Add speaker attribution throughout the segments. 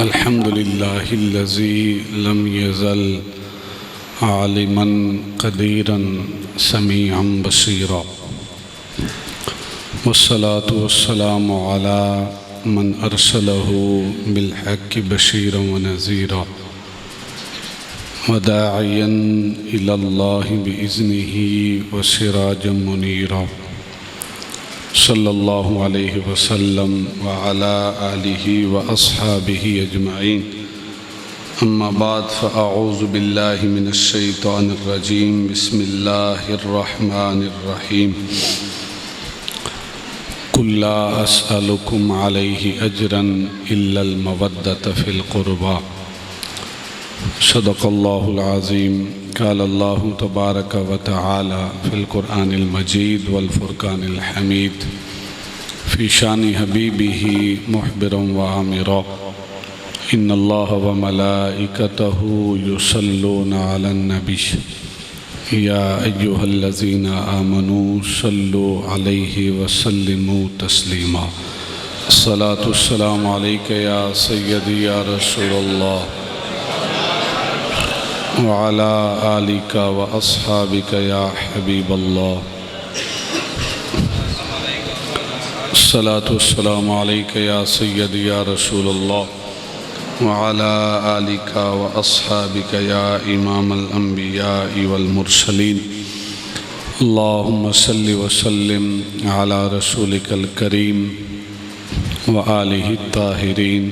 Speaker 1: الحمد لله الذي لم يزل عالما قديرا سميعا بصيرا، والصلاة والسلام على من أرسله بالحق بشيرا ونذيرا وداعيا إلى الله بإذنه وسراجا منيرا، صلى الله عليه وسلم وعلى آله وأصحابه أجمعين. أما بعد، فأعوذ بالله من الشيطان الرجيم. بسم الله الرحمن الرحيم. قل لا أسألكم عليه أجرا إلا المودة في القربى. صدق الله العظيم. قال الله تبارك وتعالى في القرآن المجيد والفرقان الحميد في شان حبيبه محبرا وآمرا: إن الله وملائكته يصلون على النبي يا أيها الذين آمنوا صلوا عليه وسلموا تسليما. الصلاة والسلام عليك يا سيدي يا رسول الله وعلى آلك وأصحابك يا حبيب الله. الصلاة والسلام عليك يا سيدي يا رسول الله وعلى آلك وأصحابك يا إمام الأنبياء والمرسلين. اللهم صل وسلم على رسولك الكريم وآله الطاهرين.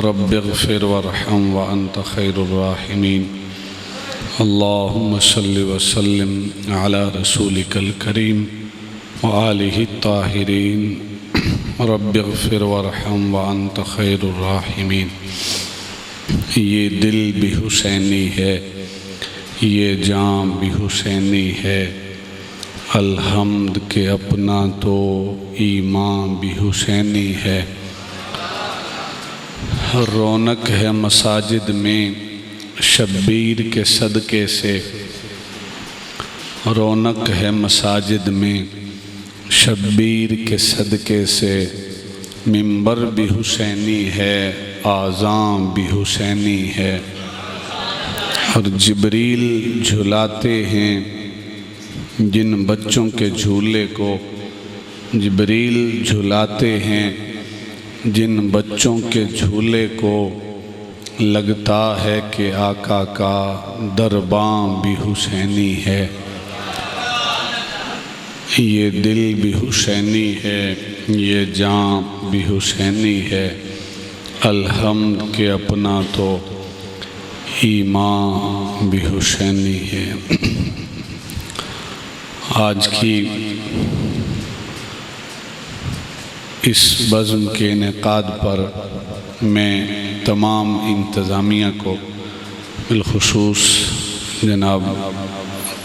Speaker 1: رب اغفر وارحم وأنت خير الراحمين. اللهم صل وسلم على رسولك الكريم وآله الطاهرين. رب اغفر وارحم وأنت خير الراحمين. یہ دل بھی حسینی ہے، یہ جان بھی حسینی ہے، الحمد کے اپنا تو ایمان بھی حسینی ہے. رونق ہے مساجد میں شبیر کے صدقے سے، رونق ہے مساجد میں شبیر کے صدقے سے. منبر بھی حسینی ہے، آذان بھی حسینی ہے، اور جبریل جھلاتے ہیں جن بچوں کے جھولے کو، جبریل جھلاتے ہیں جن بچوں کے جھولے کو. لگتا ہے کہ آقا کا درباں بھی حسینی ہے. یہ دل بھی حسینی ہے، یہ جان بھی حسینی ہے، الحمد کے اپنا تو ایمان بھی حسینی ہے. آج کی اس بزم کے انعقاد پر میں تمام انتظامیہ کو، بالخصوص جناب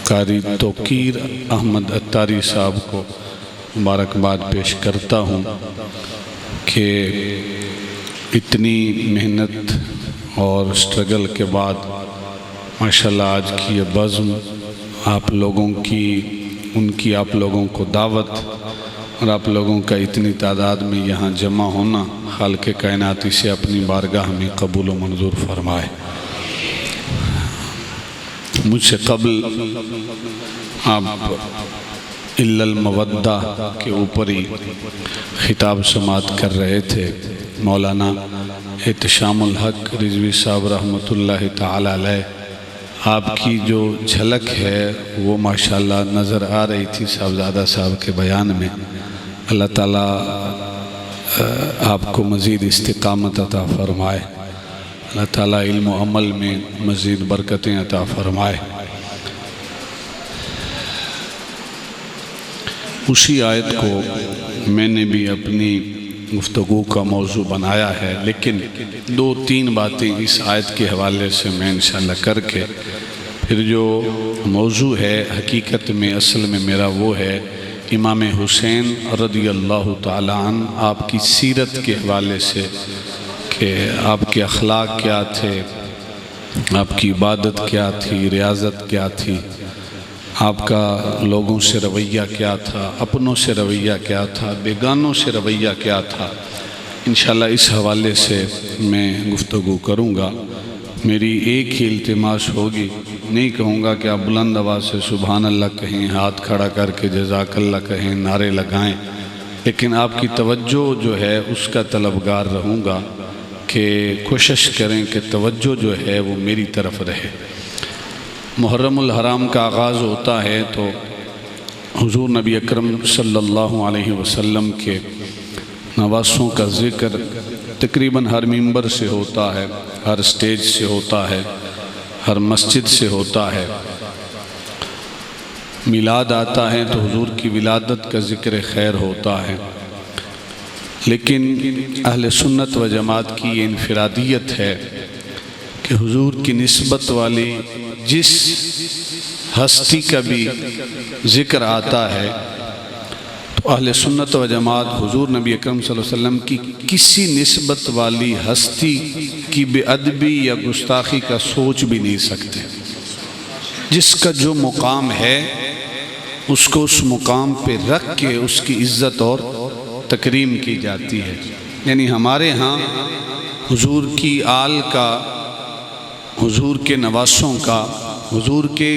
Speaker 1: قاری توقیر احمد اتاری صاحب کو مبارکباد پیش کرتا ہوں کہ اتنی محنت اور سٹرگل کے بعد ماشاءاللہ آج کی یہ بزم آپ لوگوں کی، ان کی آپ لوگوں کو دعوت اور آپ لوگوں کا اتنی تعداد میں یہاں جمع ہونا خالق کائناتی سے اپنی بارگاہ میں قبول و منظور فرمائے. مجھ سے قبل آپ الا المودہ کے اوپر ہی خطاب سماعت کر رہے تھے. مولانا احتشام الحق رضوی صاحب رحمۃ اللہ تعالی علیہ، آپ کی جو جھلک ہے وہ ماشاءاللہ نظر آ رہی تھی صاحبزادہ صاحب کے بیان میں. اللہ تعالیٰ آپ کو مزید استقامت عطا فرمائے، اللہ تعالیٰ علم و عمل میں مزید برکتیں عطا فرمائے. اسی آیت کو میں نے بھی اپنی گفتگو کا موضوع بنایا ہے، لیکن دو تین باتیں اس آیت کے حوالے سے میں انشاءاللہ کر کے پھر جو موضوع ہے حقیقت میں اصل میں میرا وہ ہے امام حسین رضی اللہ تعالیٰ عنہ، آپ کی سیرت کے حوالے سے کہ آپ کے اخلاق کیا تھے، آپ کی عبادت کیا تھی، ریاضت کیا تھی، آپ کا لوگوں سے رویہ کیا تھا، اپنوں سے رویہ کیا تھا، بیگانوں سے رویہ کیا تھا. انشاءاللہ اس حوالے سے میں گفتگو کروں گا۔ میری ایک ہی التماس ہوگی، نہیں کہوں گا کہ آپ بلند آواز سے سبحان اللہ کہیں، ہاتھ کھڑا کر کے جزاک اللہ کہیں، نعرے لگائیں، لیکن آپ کی توجہ جو ہے اس کا طلبگار رہوں گا کہ کوشش کریں کہ توجہ جو ہے وہ میری طرف رہے۔ محرم الحرام کا آغاز ہوتا ہے تو حضور نبی اکرم صلی اللہ علیہ وسلم کے نواسوں کا ذکر تقریباً ہر ممبر سے ہوتا ہے، ہر سٹیج سے ہوتا ہے، ہر مسجد سے ہوتا ہے۔ میلاد آتا ہے تو حضور کی ولادت کا ذکر خیر ہوتا ہے، لیکن اہل سنت و جماعت کی یہ انفرادیت ہے کہ حضور کی نسبت والی جس ہستی کا بھی ذکر آتا ہے تو اہل سنت و جماعت حضور نبی اکرم صلی اللہ علیہ وسلم کی کسی نسبت والی ہستی کی بے ادبی یا گستاخی کا سوچ بھی نہیں سکتے۔ جس کا جو مقام ہے اس کو اس مقام پہ رکھ کے اس کی عزت اور تکریم کی جاتی ہے۔ یعنی ہمارے ہاں حضور کی آل کا، حضور کے نواسوں کا، حضور کے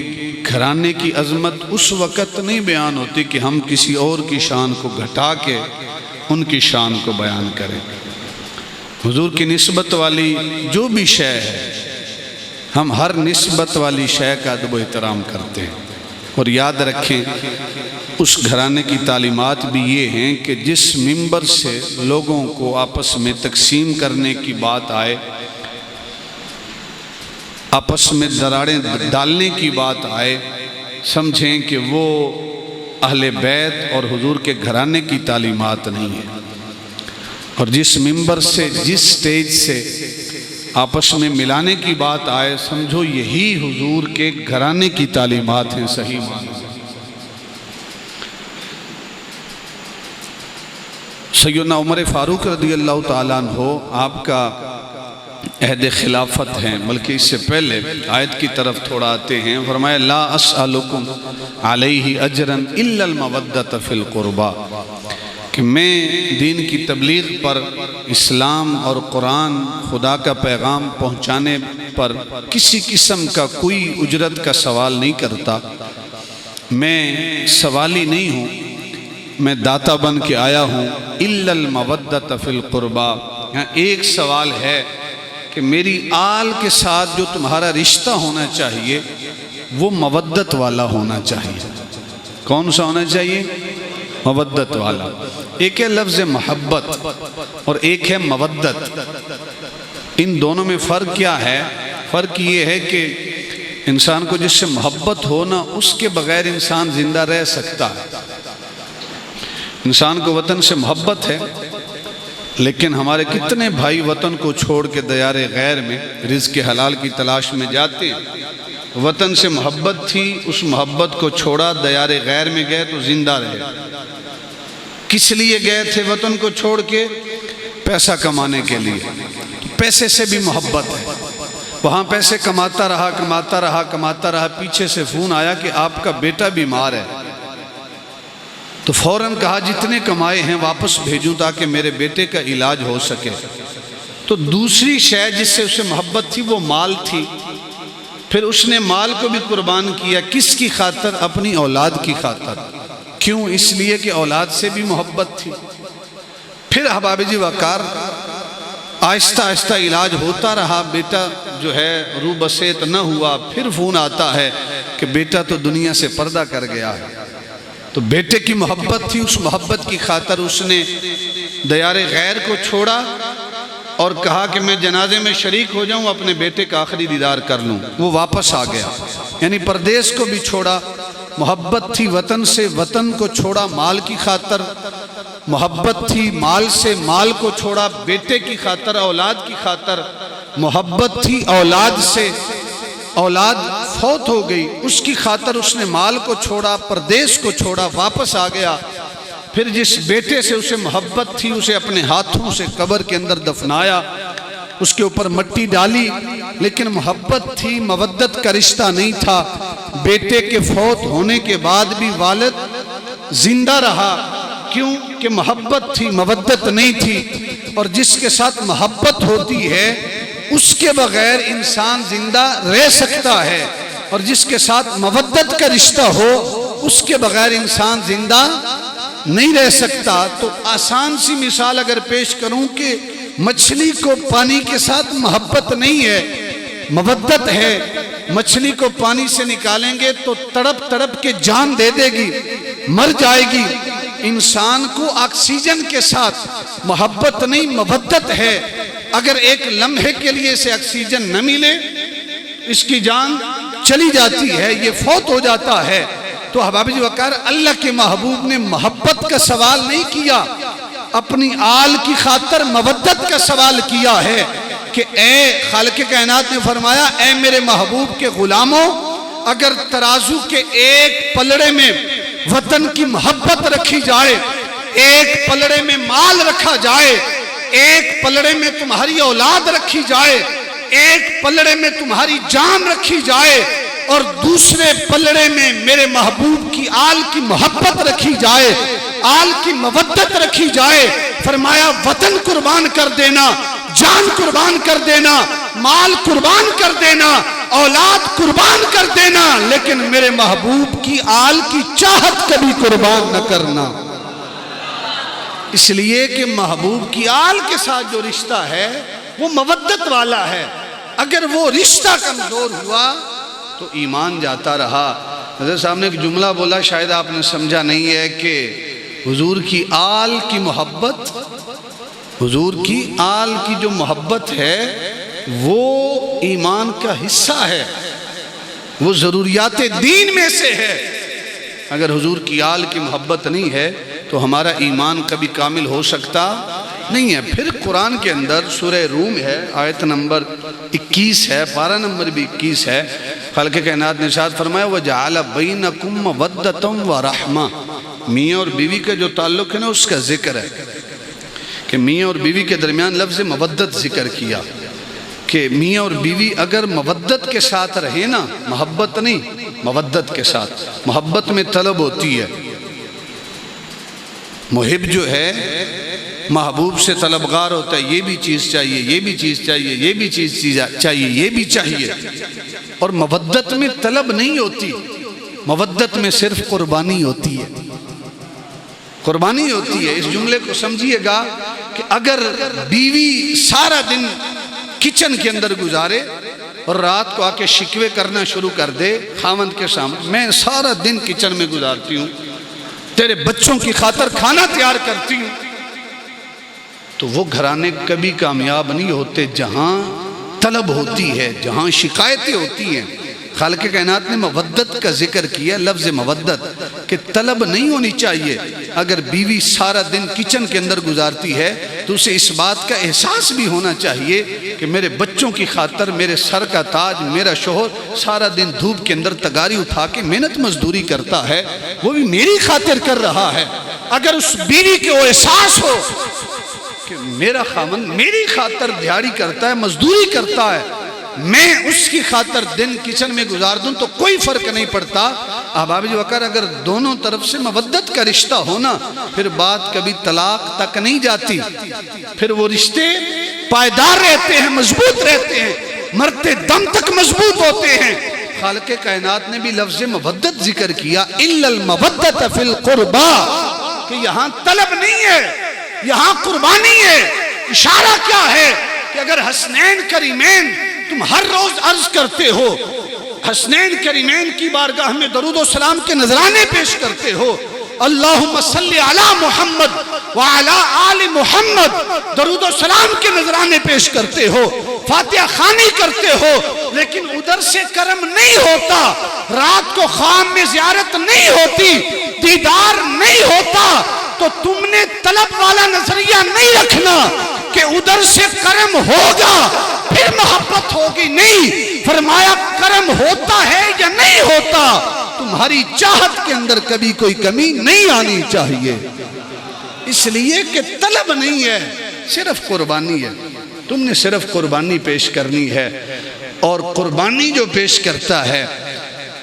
Speaker 1: گھرانے کی عظمت اس وقت نہیں بیان ہوتی کہ ہم کسی اور کی شان کو گھٹا کے ان کی شان کو بیان کریں۔ حضور کی نسبت والی جو بھی شے ہے، ہم ہر نسبت والی شے کا ادب و احترام کرتے ہیں۔ اور یاد رکھیں اس گھرانے کی تعلیمات بھی یہ ہیں کہ جس ممبر سے لوگوں کو آپس میں تقسیم کرنے کی بات آئے، آپس میں دراڑیں ڈالنے کی بات آئے، سمجھیں کہ وہ اہل بیت اور حضور کے گھرانے کی تعلیمات نہیں ہے۔ اور جس ممبر سے، جس سٹیج سے آپس میں ملانے کی بات آئے، سمجھو یہی حضور کے گھرانے کی تعلیمات ہیں صحیح معنی۔ سیدنا عمر فاروق رضی اللہ تعالیٰ عنہ آپ کا عہد خلافت ہیں، بلکہ اس سے پہلے آیت کی طرف تھوڑا آتے ہیں۔ فرمایا لا اسألکم علیہ اجرا الا المودۃ فی القربى، کہ میں دین کی تبلیغ پر، اسلام اور قرآن خدا کا پیغام پہنچانے پر کسی قسم کا کوئی اجرت کا سوال نہیں کرتا، میں سوالی نہیں ہوں، میں داتا بن کے آیا ہوں۔ الا المودۃ فی القربى، یہاں ایک سوال ہے کہ میری آل کے ساتھ جو تمہارا رشتہ ہونا چاہیے وہ مودت والا ہونا چاہیے۔ کون سا ہونا چاہیے؟ مودت والا۔ ایک ہے لفظ محبت اور ایک ہے مودت، ان دونوں میں فرق کیا ہے؟ فرق یہ ہے کہ انسان کو جس سے محبت ہونا، اس کے بغیر انسان زندہ رہ سکتا ہے۔ انسان کو وطن سے محبت ہے، لیکن ہمارے کتنے بھائی وطن کو چھوڑ کے دیار غیر میں رزق حلال کی تلاش میں جاتے ہیں۔ وطن سے محبت تھی، اس محبت کو چھوڑا، دیار غیر میں گئے تو زندہ رہے۔ کس لیے گئے تھے وطن کو چھوڑ کے؟ پیسہ کمانے کے لیے۔ پیسے سے بھی محبت ہے، وہاں پیسے کماتا رہا، پیچھے سے فون آیا کہ آپ کا بیٹا بیمار ہے، تو فوراً کہا جتنے کمائے ہیں واپس بھیجوں تاکہ میرے بیٹے کا علاج ہو سکے۔ تو دوسری شے جس سے اسے محبت تھی وہ مال تھی، پھر اس نے مال کو بھی قربان کیا۔ کس کی خاطر؟ اپنی اولاد کی خاطر۔ کیوں؟ اس لیے کہ اولاد سے بھی محبت تھی۔ پھر احباب جی وقار آہستہ آہستہ علاج ہوتا رہا، بیٹا جو ہے روح بسیط نہ ہوا، پھر فون آتا ہے کہ بیٹا تو دنیا سے پردہ کر گیا ہے۔ تو بیٹے کی محبت تھی، اس محبت کی خاطر اس نے دیار غیر کو چھوڑا اور کہا کہ میں جنازے میں شریک ہو جاؤں، اپنے بیٹے کا آخری دیدار کر لوں۔ وہ واپس آ گیا، یعنی پردیس کو بھی چھوڑا۔ محبت تھی وطن سے، وطن کو چھوڑا مال کی خاطر۔ محبت تھی مال سے، مال کو چھوڑا بیٹے کی خاطر، اولاد کی خاطر۔ محبت تھی اولاد سے، اولاد فوت ہو گئی، اس کی خاطر اس نے مال کو چھوڑا، پردیس کو چھوڑا، واپس آ گیا۔ پھر جس بیٹے سے اسے محبت تھی اسے اپنے ہاتھوں سے قبر کے اندر دفنایا، اس کے اوپر مٹی ڈالی، لیکن محبت تھی، مودت کا رشتہ نہیں تھا۔ بیٹے کے فوت ہونے کے بعد بھی والد زندہ رہا، کیوں کہ محبت تھی، مودت نہیں تھی، اور جس کے ساتھ محبت ہوتی ہے اس کے بغیر انسان زندہ رہ سکتا ہے، اور جس کے ساتھ مودت کا رشتہ ہو اس کے بغیر انسان زندہ نہیں رہ سکتا۔ تو آسان سی مثال اگر پیش کروں کہ مچھلی کو پانی کے ساتھ محبت نہیں ہے، مودت ہے، مچھلی کو پانی سے نکالیں گے تو تڑپ تڑپ کے جان دے دے گی، مر جائے گی۔ انسان کو آکسیجن کے ساتھ محبت نہیں، مودت ہے۔ اگر ایک لمحے کے لیے اسے آکسیجن نہ ملے اس کی جان چلی جاتی ہے، یہ فوت ہو جاتا ہے۔ تو احباب وقار، اللہ کے محبوب نے محبت کا سوال نہیں کیا، اپنی آل کی خاطر مودت کا سوال کیا ہے کہ اے خالق کائنات نے فرمایا، اے میرے محبوب کے غلاموں، اگر ترازو کے ایک پلڑے میں وطن کی محبت رکھی جائے، ایک پلڑے میں مال رکھا جائے، ایک پلڑے میں تمہاری اولاد رکھی جائے، ایک پلڑے میں تمہاری جان رکھی جائے، اور دوسرے پلڑے میں میرے محبوب کی آل کی محبت رکھی جائے، آل کی مودت رکھی جائے، فرمایا وطن قربان کر دینا، جان قربان کر دینا، مال قربان کر دینا، اولاد قربان کر دینا، لیکن میرے محبوب کی آل کی چاہت کبھی قربان نہ کرنا۔ اس لیے کہ محبوب کی آل کے ساتھ جو رشتہ ہے وہ مودت والا ہے۔ اگر وہ رشتہ کمزور ہوا تو ایمان جاتا رہا۔ حضرت صاحب نے ایک جملہ بولا، شاید آپ نے سمجھا نہیں ہے، کہ حضور کی آل کی محبت، حضور کی آل کی جو محبت ہے وہ ایمان کا حصہ ہے، وہ ضروریات دین میں سے ہے۔ اگر حضور کی آل کی محبت نہیں ہے تو ہمارا ایمان کبھی کامل ہو سکتا نہیں ہے۔ پھر قرآن کے اندر سورہ روم ہے، آیت نمبر 21 ہے، پارہ نمبر بھی 21 ہے، خالق کائنات نے ارشاد فرمایا وَجَعَلَ بَيْنَكُمْ مَوَدَّةً وَرَحْمَةً۔ میاں اور بیوی کا جو تعلق ہے نا اس کا ذکر ہے کہ میاں اور بیوی کے درمیان لفظ مودت ذکر کیا کہ میاں اور بیوی اگر مودت کے ساتھ رہے نا، محبت نہیں، مودت کے ساتھ، محبت میں طلب ہوتی ہے۔ محب جو ہے محبوب سے طلبگار ہوتا ہے، یہ بھی چیز چاہیے، یہ بھی چیز چاہیے، یہ بھی چیز چاہیے، یہ بھی چاہیے، اور مودت میں طلب نہیں ہوتی، مودت میں صرف قربانی ہوتی ہے، قربانی ہوتی ہے۔ اس جملے کو سمجھیے گا کہ اگر بیوی سارا دن کچن کے اندر گزارے اور رات کو آ کے شکوے کرنا شروع کر دے خاوند کے سامنے، میں سارا دن کچن میں گزارتی ہوں، تیرے بچوں کی خاطر کھانا تیار کرتی ہوں، تو وہ گھرانے کبھی کامیاب نہیں ہوتے جہاں طلب ہوتی ہے، جہاں شکایتیں ہوتی ہیں۔ خالق کائنات نے مودت کا ذکر کیا، لفظ مودت، کہ طلب نہیں ہونی چاہیے۔ اگر بیوی سارا دن کچن کے اندر گزارتی ہے تو اسے اس بات کا احساس بھی ہونا چاہیے کہ میرے بچوں کی خاطر میرے سر کا تاج میرا شوہر سارا دن دھوپ کے اندر تگاری اٹھا کے محنت مزدوری کرتا ہے، وہ بھی میری خاطر کر رہا ہے۔ اگر اس بیوی کو احساس ہو کہ میرا خاوند میری خاطر دیہڑی کرتا ہے، مزدوری کرتا ہے، میں اس کی خاطر دن کچن میں گزار دوں تو کوئی فرق نہیں پڑتا۔ احباب وقار، اگر دونوں طرف سے مودت کا رشتہ ہونا پھر بات کبھی طلاق تک نہیں جاتی، پھر وہ رشتے پائیدار رہتے ہیں، مضبوط رہتے ہیں، مرتے دم تک مضبوط ہوتے ہیں۔ خالق کائنات نے بھی لفظ مودت ذکر کیا، إِلَّا الْمَوَدَّةَ فِي الْقُرْبَى، کہ یہاں طلب نہیں ہے، یہاں قربانی ہے۔ اشارہ کیا ہے کہ اگر حسنین کریمین تم ہر روز عرض کرتے ہو، حسنین کریمین کی بارگاہ میں درود و سلام کے نذرانے پیش کرتے ہو، اللہم صلی علی محمد وعلی آل محمد، درود و سلام کے نذرانے پیش کرتے ہو، فاتحہ خوانی کرتے ہو، لیکن ادھر سے کرم نہیں ہوتا، رات کو خام میں زیارت نہیں ہوتی، دیدار نہیں ہوتا، تو تم نے طلب والا نظریہ نہیں رکھنا کہ ادھر سے کرم ہوگا پھر محبت ہوگی۔ نہیں، فرمایا کرم ہوتا ہے یا نہیں ہوتا، تمہاری چاہت کے اندر کبھی کوئی کمی نہیں آنی چاہیے۔ اس لیے کہ طلب نہیں ہے، صرف قربانی ہے، تم نے صرف قربانی پیش کرنی ہے، اور قربانی جو پیش کرتا ہے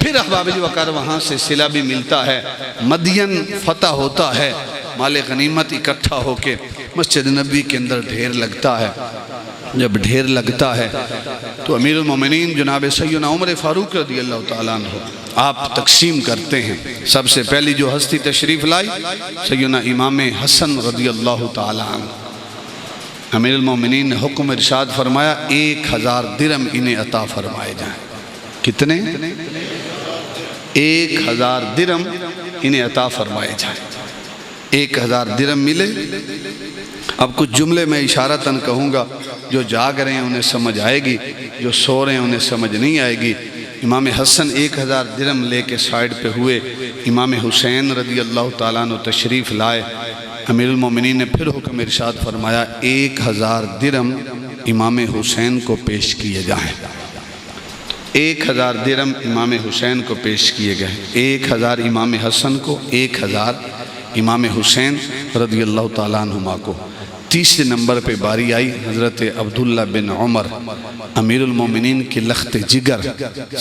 Speaker 1: پھر احباب وقار وہاں سے صلہ بھی ملتا ہے، مدین فتح ہوتا ہے، مال غنیمت اکٹھا ہو کے مسجد نبوی کے اندر ڈھیر لگتا ہے۔ جب ڈھیر لگتا ہے تو امیر المومنین جناب سیدنا عمر فاروق رضی اللہ تعالیٰ عنہ آپ تقسیم کرتے ہیں۔ سب سے پہلی جو ہستی تشریف لائی سیدنا امام حسن رضی اللہ تعالیٰ عنہ، امیر المومنین نے حکم ارشاد فرمایا 1000 درہم انہیں عطا فرمائے جائیں۔ کتنے؟ 1000 درہم انہیں عطا فرمائے جائیں۔ 1000 درہم ملے۔ اب کچھ جملے میں اشارتاً کہوں گا، جو جاگ رہے ہیں انہیں سمجھ آئے گی، جو سو رہے ہیں انہیں سمجھ نہیں آئے گی۔ امام حسن 1000 درہم لے کے سائیڈ پہ ہوئے، امام حسین رضی اللہ تعالیٰ عنہ تشریف لائے۔ امیر المومنین نے پھر حکم ارشاد فرمایا 1000 درہم امام حسین کو پیش کیے جائیں۔ 1000 درہم امام حسین کو پیش کیے گئے، 1000 امام حسن کو، 1000 امام حسین رضی اللہ تعالیٰ عنہما کو۔ تیسرے نمبر پہ باری آئی حضرت عبداللہ بن عمر، امیر المومنین کے لخت جگر،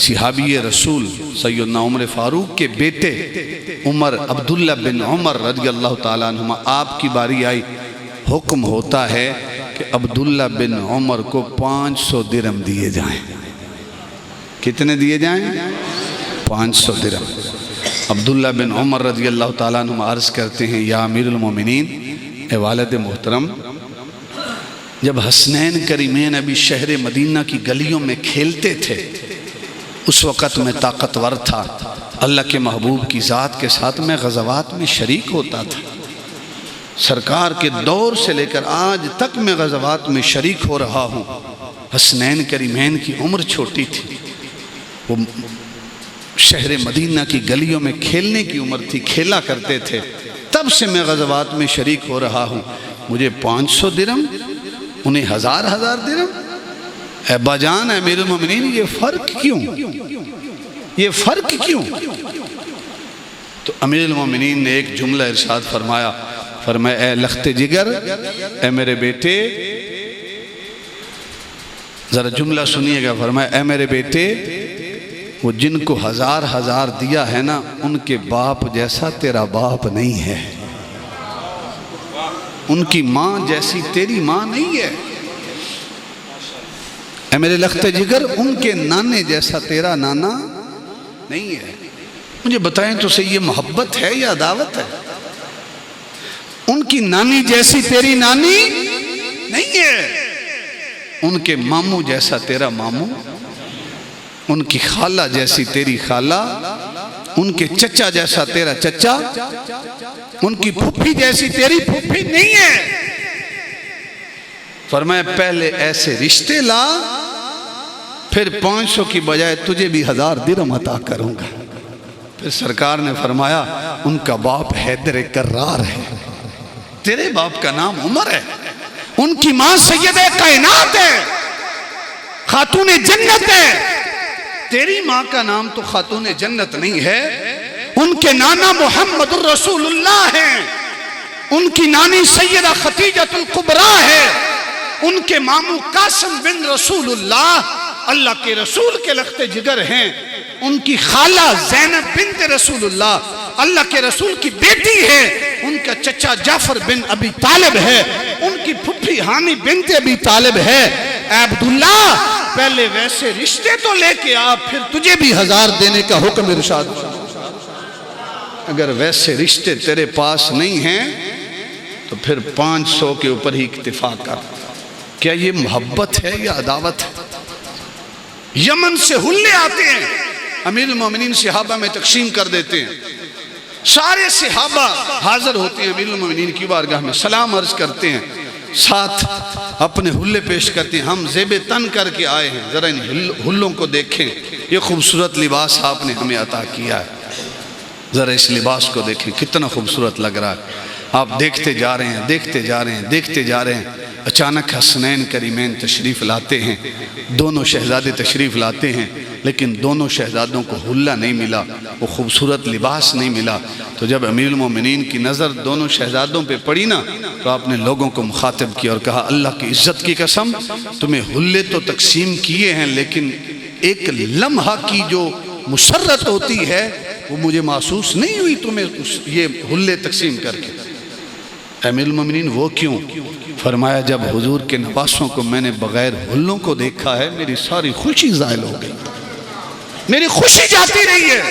Speaker 1: صحابی رسول سیدنا عمر فاروق کے بیٹے عمر عبداللہ بن عمر رضی اللہ تعالیٰ عنہما، آپ کی باری آئی۔ حکم ہوتا ہے کہ عبداللہ بن عمر کو 500 درہم دیے جائیں۔ کتنے دیے جائیں؟ 500 درہم۔ عبداللہ بن عمر رضی اللہ تعالیٰ عنہ عرض کرتے ہیں، یا امیر المومنین، اے والد محترم، جب حسنین کریمین ابھی شہر مدینہ کی گلیوں میں کھیلتے تھے، اس وقت میں طاقتور تھا، اللہ کے محبوب کی ذات کے ساتھ میں غزوات میں شریک ہوتا تھا۔ سرکار کے دور سے لے کر آج تک میں غزوات میں شریک ہو رہا ہوں۔ حسنین کریمین کی عمر چھوٹی تھی، وہ شہر مدینہ کی گلیوں میں کھیلنے کی عمر تھی، کھیلا کرتے تھے، تب سے میں غزوات میں شریک ہو رہا ہوں۔ مجھے 500 درہم، انہیں 1000 درہم۔ اے باجان امیر المومنین، یہ فرق کیوں؟ یہ فرق کیوں؟ تو امیر المومنین نے ایک جملہ ارشاد فرمایا، اے لخت جگر، اے میرے بیٹے، ذرا جملہ سنیے گا، فرمایا اے میرے بیٹے، وہ جن کو 1000 دیا ہے نا، ان کے باپ جیسا تیرا باپ نہیں ہے، ان کی ماں جیسی تیری ماں نہیں ہے۔ اے میرے لخت جگر، ان کے نانے جیسا تیرا نانا نہیں ہے۔ مجھے بتائیں تو صحیح، یہ محبت ہے یا عداوت ہے؟ ان کی نانی جیسی تیری نانی نہیں ہے، ان کے ماموں جیسا تیرا ماموں، ان کی خالہ جیسی تیری خالہ، ان کے چچا جیسا تیرا چچا، ان کی پھپھی جیسی تیری پھپھی نہیں ہے۔ فرمایا پہلے ایسے رشتے لا، پھر 500 کی بجائے تجھے بھی 1000 درہم عطا کروں گا۔ پھر سرکار نے فرمایا ان کا باپ حیدر کرار ہے، تیرے باپ کا نام عمر ہے، ان کی ماں سیدہ کائنات ہے، خاتون جنت ہے، تیری ماں کا نام تو خاتون جنت نہیں ہے۔ ان کے نانا محمد الرسول اللہ ہیں، ان کی نانی سیدہ خدیجہ الکبریٰ ہے، ان کے ماموں قاسم بن رسول اللہ اللہ کے رسول کے لخت جگر ہیں، ان کی خالہ زینب بنت رسول اللہ اللہ کے رسول کی بیٹی ہے، ان کا چچا جعفر بن ابی طالب ہے، ان کی پھپھی ہانی بنت ابی طالب ہے۔ اے عبداللہ، پہلے ویسے رشتے تو لے کے آ، پھر تجھے بھی 1000 دینے کا حکم ارشاد۔ اگر ویسے رشتے تیرے پاس نہیں ہیں تو پھر 500 کے اوپر ہی اکتفا کر۔ کیا یہ محبت ہے یا عداوت ہے؟ یمن سے حلے آتے ہیں، امیر المومنین صحابہ میں تقسیم کر دیتے ہیں، سارے صحابہ حاضر ہوتے ہیں امیر المومنین کی بارگاہ میں، سلام عرض کرتے ہیں، ساتھ اپنے حلے پیش کرتے ہیں۔ ہم زیب تن کر کے آئے ہیں، ذرا ان حلوں کو دیکھیں، یہ خوبصورت لباس آپ نے ہمیں عطا کیا ہے، ذرا اس لباس کو دیکھیں کتنا خوبصورت لگ رہا ہے۔ آپ دیکھتے جا رہے ہیں، دیکھتے جا رہے ہیں، دیکھتے جا رہے ہیں، اچانک حسنین کریمین تشریف لاتے ہیں، دونوں شہزادے تشریف لاتے ہیں، لیکن دونوں شہزادوں کو حلہ نہیں ملا، وہ خوبصورت لباس نہیں ملا۔ تو جب امیر المومنین کی نظر دونوں شہزادوں پہ پڑی نا، تو آپ نے لوگوں کو مخاطب کیا اور کہا اللہ کی عزت کی قسم، تمہیں حلے تو تقسیم کیے ہیں، لیکن ایک لمحہ کی جو مسرت ہوتی ہے وہ مجھے محسوس نہیں ہوئی تمہیں یہ حلے تقسیم کر کے۔ امیر المومنین وہ کیوں؟ فرمایا جب حضور کے نواسوں کو میں نے بغیر ہلوں کو دیکھا ہے میری ساری خوشی زائل ہو گئی، میری خوشی جاتی رہی ہے،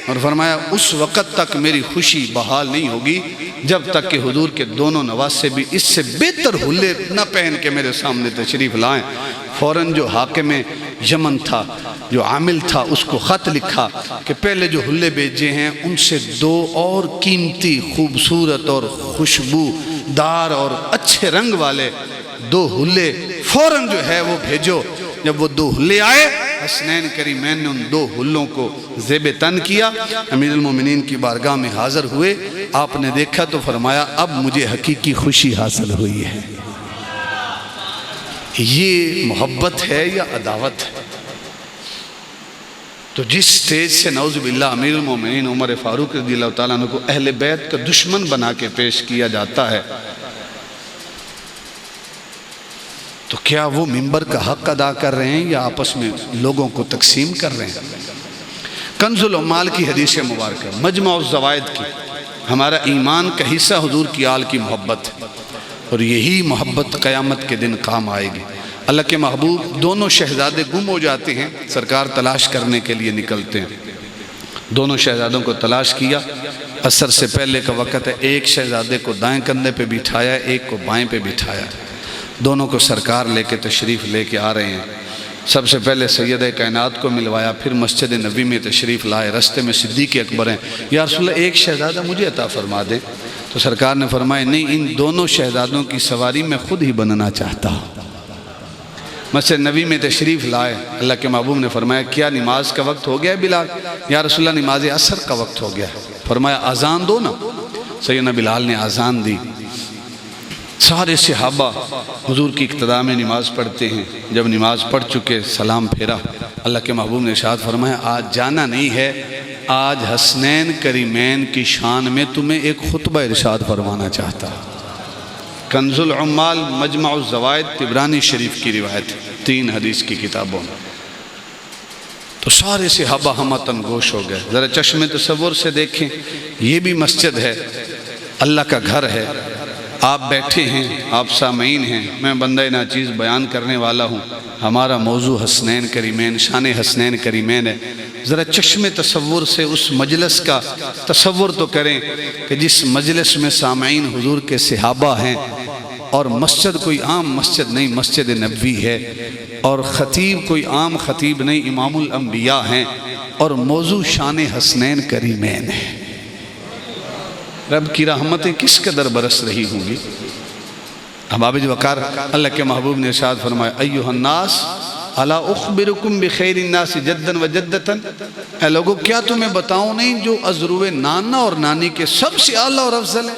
Speaker 1: اور فرمایا اس وقت تک میری خوشی بحال نہیں ہوگی جب تک کہ حضور کے دونوں نواسے بھی اس سے بہتر ہلے نہ پہن کے میرے سامنے تشریف لائیں۔ فوراً جو حاکم یمن تھا، جو عامل تھا، اس کو خط لکھا کہ پہلے جو ہلے بھیجے ہیں ان سے 2 اور قیمتی، خوبصورت اور خوشبو دار اور اچھے رنگ والے 2 ہلے فوراً جو ہے وہ بھیجو۔ جب وہ 2 ہلے آئے، حسنین کریمین نے ان 2 ہلوں کو زیب تن کیا، امیر المومنین کی بارگاہ میں حاضر ہوئے۔ آپ نے دیکھا تو فرمایا اب مجھے حقیقی خوشی حاصل ہوئی ہے۔ یہ محبت ہے یا عداوت ہے؟ تو جس سٹیج سے نعوذ باللہ امیر المومنین عمر فاروق رضی اللہ تعالیٰ عنہ کو اہل بیت کا دشمن بنا کے پیش کیا جاتا ہے، تو کیا وہ منبر کا حق ادا کر رہے ہیں یا آپس میں لوگوں کو تقسیم کر رہے ہیں؟ کنز العمال کی حدیث مبارکہ، مجمع الزوائد کی، ہمارا ایمان کا حصہ حضور کی آل کی محبت ہے، اور یہی محبت قیامت کے دن کام آئے گی۔ اللہ کے محبوب دونوں شہزادے گم ہو جاتے ہیں، سرکار تلاش کرنے کے لیے نکلتے ہیں۔ دونوں شہزادوں کو تلاش کیا، عصر سے پہلے کا وقت ہے، ایک شہزادے کو دائیں کندھے پہ بٹھایا، ایک کو بائیں پہ بٹھایا، دونوں کو سرکار لے کے تشریف لے کے آ رہے ہیں۔ سب سے پہلے سید کائنات کو ملوایا، پھر مسجد نبی میں تشریف لائے، رستے میں صدیق اکبر ہیں، یا رسول اللہ ایک شہزادہ مجھے عطا فرما دے، تو سرکار نے فرمایا نہیں، ان دونوں شہزادوں کی سواری میں خود ہی بننا چاہتا ہوں۔ مسجد نبی میں تشریف لائے، اللہ کے محبوب نے فرمایا کیا نماز کا وقت ہو گیا ہے بلال؟ یا رسول اللہ نماز عصر کا وقت ہو گیا ہے۔ فرمایا آزان دو نا۔ سیدنا بلال نے آزان دی، سارے صحابہ حضور کی اقتداء میں نماز پڑھتے ہیں۔ جب نماز پڑھ چکے سلام پھیرا، اللہ کے محبوب نے ارشاد فرمایا آج جانا نہیں ہے، آج حسنین کریمین کی شان میں تمہیں ایک خطبہ ارشاد فرمانا چاہتا۔ کنز العمال مجمع الزوائد طبرانی شریف کی روایت، 3 حدیث کی کتابوں میں۔ تو سارے صحابہ ہمتاً گوش ہو گئے۔ ذرا چشم تصور سے دیکھیں، یہ بھی مسجد ہے، اللہ کا گھر ہے، آپ بیٹھے ہیں، آپ سامعین ہیں، میں بندہ ناچیز بیان کرنے والا ہوں، ہمارا موضوع حسنین کریمین، شان حسنین کریمین ہے۔ ذرا چشم تصور سے اس مجلس کا تصور تو کریں کہ جس مجلس میں سامعین حضور کے صحابہ ہیں، اور مسجد کوئی عام مسجد نہیں، مسجد نبوی ہے، اور خطیب کوئی عام خطیب نہیں، امام الانبیاء ہیں، اور موضوع شان حسنین کریمین ہے۔ رب کی رحمتیں کس قدر برس رہی ہوں گی۔ احباب وقار، اللہ کے محبوب نے ارشاد فرمایا ایھا الناس الا اخبرکم بخیر الناس جدا و جدتا، اے لوگوں کیا تمہیں بتاؤں نہیں جو ازروے نانا اور نانی کے سب سے اعلیٰ اور افضل ہے،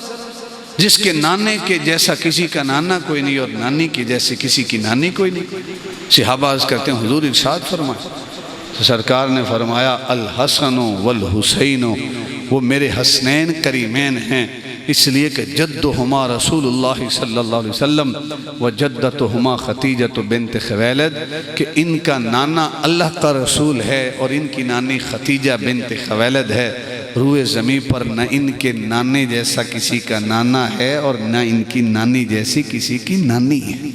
Speaker 1: جس کے نانے کے جیسا کسی کا نانا کوئی نہیں اور نانی کے جیسے کسی کی نانی کوئی نہیں۔ صحابہ عرض کرتے ہیں حضور ارشاد فرمائے، تو سرکار نے فرمایا الحسن والحسین، وہ میرے حسنین کریمین ہیں، اس لیے کہ جدہما رسول اللہ صلی اللہ علیہ وسلم و جدتہما خدیجہ بنت خویلد، کہ ان کا نانا اللہ کا رسول ہے اور ان کی نانی خدیجہ بنت خویلد ہے۔ روئے زمین پر نہ ان کے نانے جیسا کسی کا نانا ہے اور نہ ان کی نانی جیسی کسی کی نانی ہے۔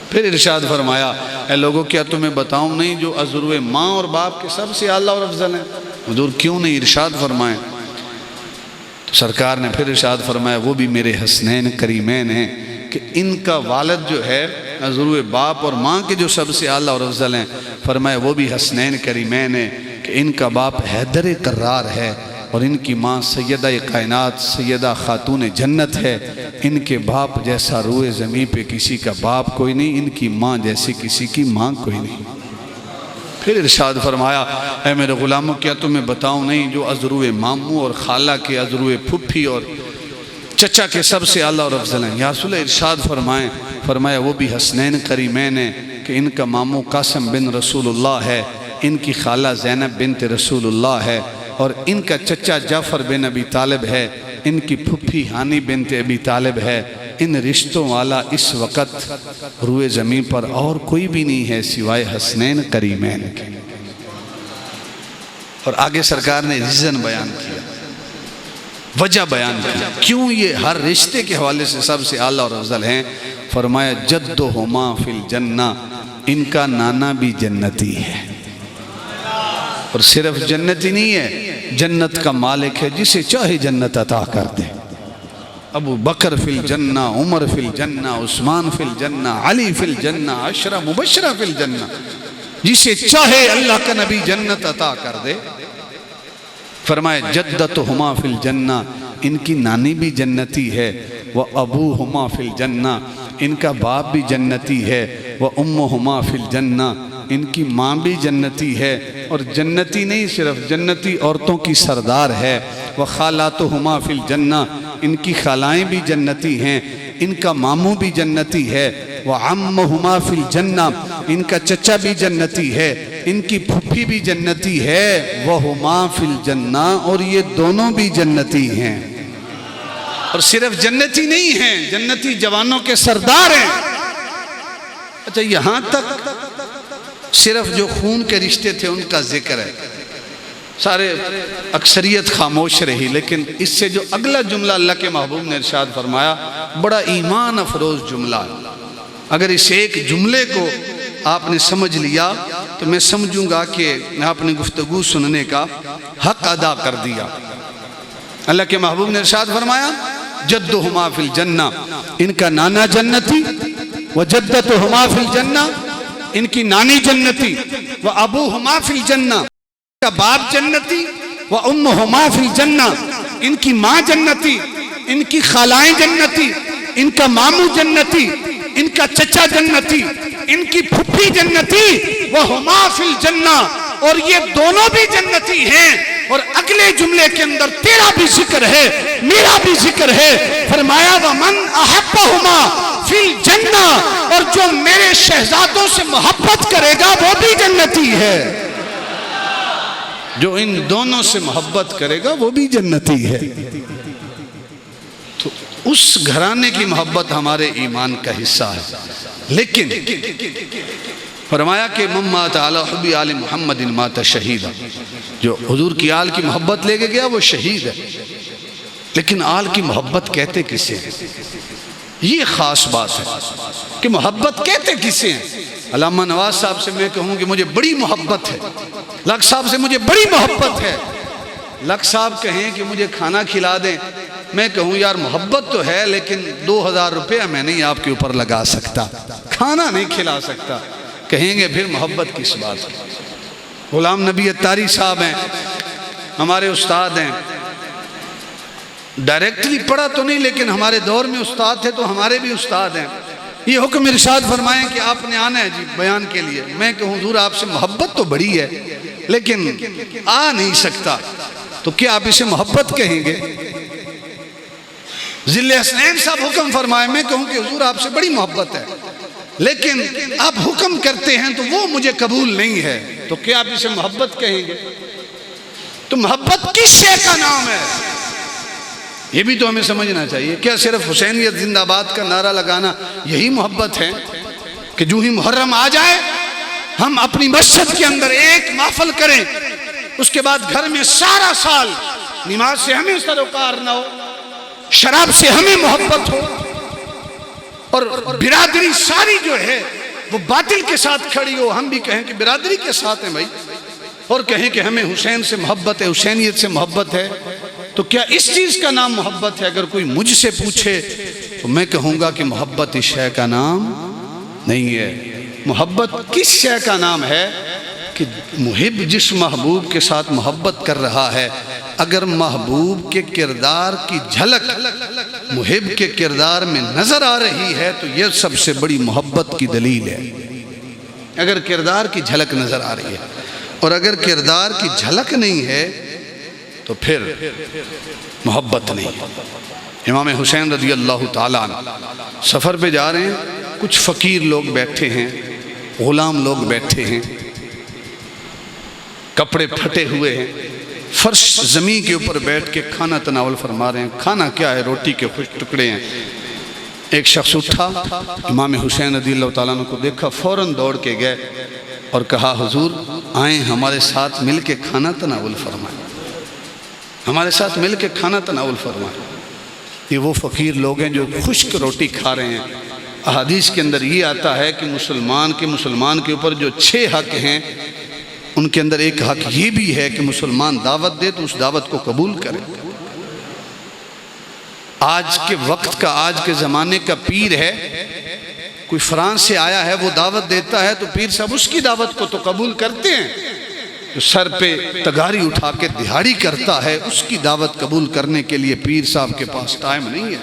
Speaker 1: پھر ارشاد فرمایا اے لوگوں کیا تمہیں بتاؤں نہیں جو ازروے ماں اور باپ کے سب سے اعلیٰ اور افضل ہیں؟ حضور کیوں نہیں ارشاد فرمائیں؟ تو سرکار نے پھر ارشاد فرمایا وہ بھی میرے حسنین کریمین ہیں، کہ ان کا والد جو ہے ازروے باپ اور ماں کے جو سب سے اعلیٰ اور افضل ہیں، فرمایا وہ بھی حسنین کریمین ہیں، کہ ان کا باپ حیدر کرار ہے اور ان کی ماں سیدہ کائنات سیدہ خاتون جنت ہے۔ ان کے باپ جیسا روئے زمین پہ کسی کا باپ کوئی نہیں، ان کی ماں جیسی کسی کی ماں کوئی نہیں۔ پھر ارشاد فرمایا اے میرے غلاموں کیا تمہیں بتاؤں نہیں جو ازروے ماموں اور خالہ کے، ازروے پھپھی اور چچا کے سب سے اعلیٰ اور افضل ہیں؟ یا رسول اللہ ارشاد فرمائیں، فرمایا وہ بھی حسنین کریمین ہیں، کہ ان کا ماموں قاسم بن رسول اللہ ہے، ان کی خالہ زینب بنت رسول اللہ ہے، اور ان کا چچا جعفر بن ابی طالب ہے، ان کی پھپھی ہانی بنت ابی طالب ہے۔ ان رشتوں والا اس وقت روئے زمین پر اور کوئی بھی نہیں ہے سوائے حسنین کریمین کے۔ اور آگے سرکار نے ریزن بیان کیا، وجہ بیان کی کیوں یہ ہر رشتے کے حوالے سے سب سے اعلیٰ اور افضل ہیں. فرمایا جدہما فی الجنہ، ان کا نانا بھی جنتی ہے، اور صرف جنتی نہیں ہے، جنت کا مالک ہے، جسے چاہے جنت عطا کر دے. ابو بکر فی الجنہ، عمر فی الجنہ، عثمان فی الجنہ، علی فی الجنہ، عشرہ مبشرہ فی الجنہ، جسے چاہے اللہ کا نبی جنت عطا کر دے. فرمایا جدتہما فی الجنہ، ان کی نانی بھی جنتی ہے، وابوہما فی الجنہ، ان کا باپ بھی جنتی ہے، وامہما فی الجنہ، ان کی ماں بھی جنتی ہے، اور جنتی نہیں صرف جنتی عورتوں کی سردار ہے. وخالاتہما فی الجنہ، ان کی خالائیں بھی جنتی ہیں، ان کا ماموں بھی جنتی ہے. وعمہما فی الجنہ، ان کا چچا بھی جنتی ہے، ان کی پھپھی بھی جنتی ہے. وہما فی الجنہ، اور یہ دونوں بھی جنتی ہیں. اور صرف جنتی نہیں ہیں، جنتی جوانوں کے سردار ہیں. اچھا یہاں تک صرف جو خون کے رشتے تھے ان کا ذکر ہے، سارے اکثریت خاموش رہی. لیکن اس سے جو اگلا جملہ اللہ کے محبوب نے ارشاد فرمایا، بڑا ایمان افروز جملہ ہے. اگر اس ایک جملے کو آپ نے سمجھ لیا تو میں سمجھوں گا کہ آپ نے گفتگو سننے کا حق ادا کر دیا. اللہ کے محبوب نے ارشاد فرمایا جدہما فی الجنہ، ان کا نانا جنتی، وجدتہما فی الجنہ، ان کی نانی جنتی، وابوہما فی الجنہ، ان کا باپ جنتی، وامہما فی الجنہ، ان کی ماں جنتی، ان کی خالائیں جنتی، ان کا ماموں جنتی، ان کا چچا جنتی، ان کی پھپھی جنتی. وہما فی الجنہ، اور یہ دونوں بھی جنتی ہیں. اور اگلے جملے کے اندر تیرا بھی ذکر ہے، میرا بھی ذکر ہے. فرمایا ومن احبہما فی الجنہ، اور جو میرے شہزادوں سے محبت کرے گا وہ بھی جنتی ہے. جو ان دونوں سے محبت کرے گا وہ بھی جنتی ہے. تو اس گھرانے کی محبت ہمارے ایمان کا حصہ ہے. لیکن فرمایا کہ من مات علی حب آل محمد مات شہیدہ، جو حضور کی آل کی محبت لے کے گیا وہ شہید ہے. لیکن آل کی محبت کہتے کسے ہیں؟ یہ خاص بات ہے کہ محبت کہتے کسے ہیں. علامہ نواز صاحب سے میں کہوں کہ مجھے بڑی محبت ہے، لق صاحب سے مجھے بڑی محبت ہے. لق صاحب کہیں کہ مجھے کھانا کھلا دیں، میں کہوں یار محبت تو ہے لیکن 2000 روپیہ میں نہیں آپ کے اوپر لگا سکتا، کھانا نہیں کھلا سکتا. کہیں گے پھر محبت کس بات کی. غلام نبی اتاری صاحب ہیں، ہمارے استاد ہیں، ڈائریکٹلی پڑھا تو نہیں لیکن ہمارے دور میں استاد تھے تو ہمارے بھی استاد ہیں. یہ حکم ارشاد فرمائیں کہ آپ نے آنا ہے جی بیان کے لیے. میں کہوں حضور آپ سے محبت تو بڑی ہے لیکن آ نہیں سکتا، تو کیا آپ اسے محبت کہیں گے؟ ذل حسنین صاحب حکم فرمائے، میں کہوں کہ حضور آپ سے بڑی محبت ہے لیکن آپ حکم کرتے ہیں تو وہ مجھے قبول نہیں ہے، تو کیا آپ اسے محبت کہیں گے؟ تو محبت کس شے کا نام ہے یہ بھی تو ہمیں سمجھنا چاہیے. کیا صرف حسینیت زندہ باد کا نعرہ لگانا یہی محبت ہے کہ جو ہی محرم آ جائے ہم اپنی مسجد کے اندر ایک محفل کریں، اس کے بعد گھر میں سارا سال نماز سے ہمیں سروکار نہ ہو، شراب سے ہمیں محبت ہو، اور برادری ساری جو ہے وہ باطل کے ساتھ کھڑی ہو، ہم بھی کہیں کہ برادری کے ساتھ ہیں بھائی، اور کہیں کہ ہمیں حسین سے محبت ہے، حسینیت سے محبت ہے. تو کیا اس چیز کا نام محبت ہے؟ اگر کوئی مجھ سے پوچھے تو میں کہوں گا کہ محبت اس شے کا نام نہیں ہے. محبت کس شے کا نام ہے؟ کہ محب جس محبوب کے ساتھ محبت کر رہا ہے، اگر محبوب کے کردار کی جھلک محب کے کردار میں نظر آ رہی ہے تو یہ سب سے بڑی محبت کی دلیل ہے. اگر کردار کی جھلک نظر آ رہی ہے، اور اگر کردار کی جھلک نہیں ہے تو پھر محبت نہیں. امام حسین رضی اللہ تعالیٰ عنہ سفر پہ جا رہے ہیں، کچھ فقیر لوگ بیٹھے ہیں، غلام لوگ بیٹھے ہیں، کپڑے پھٹے ہوئے ہیں، فرش زمین کے اوپر بیٹھ کے کھانا تناول فرما رہے ہیں. کھانا کیا ہے؟ روٹی کے کچھ ٹکڑے ہیں. ایک شخص اٹھا، امام حسین رضی اللہ تعالیٰ عنہ کو دیکھا، فوراً دوڑ کے گئے اور کہا حضور آئیں ہمارے ساتھ مل کے کھانا تناول فرمائیں. ہمارے ساتھ مل کے کھانا تناول فرمائیں۔ یہ وہ فقیر لوگ ہیں جو خشک روٹی کھا رہے ہیں۔ احادیث کے اندر یہ آتا ہے کہ مسلمان کے اوپر جو 6 حق ہیں، ان کے اندر ایک حق یہ بھی ہے کہ مسلمان دعوت دے تو اس دعوت کو قبول کرے۔ آج کے وقت کا، آج کے زمانے کا پیر ہے، کوئی فرانس سے آیا ہے، وہ دعوت دیتا ہے تو پیر صاحب اس کی دعوت کو تو قبول کرتے ہیں۔ جو سر پہ تگاری اٹھا کے دہاڑی کرتا ہے، اس کی دعوت قبول کرنے کے لیے پیر صاحب کے پاس ٹائم نہیں ہے۔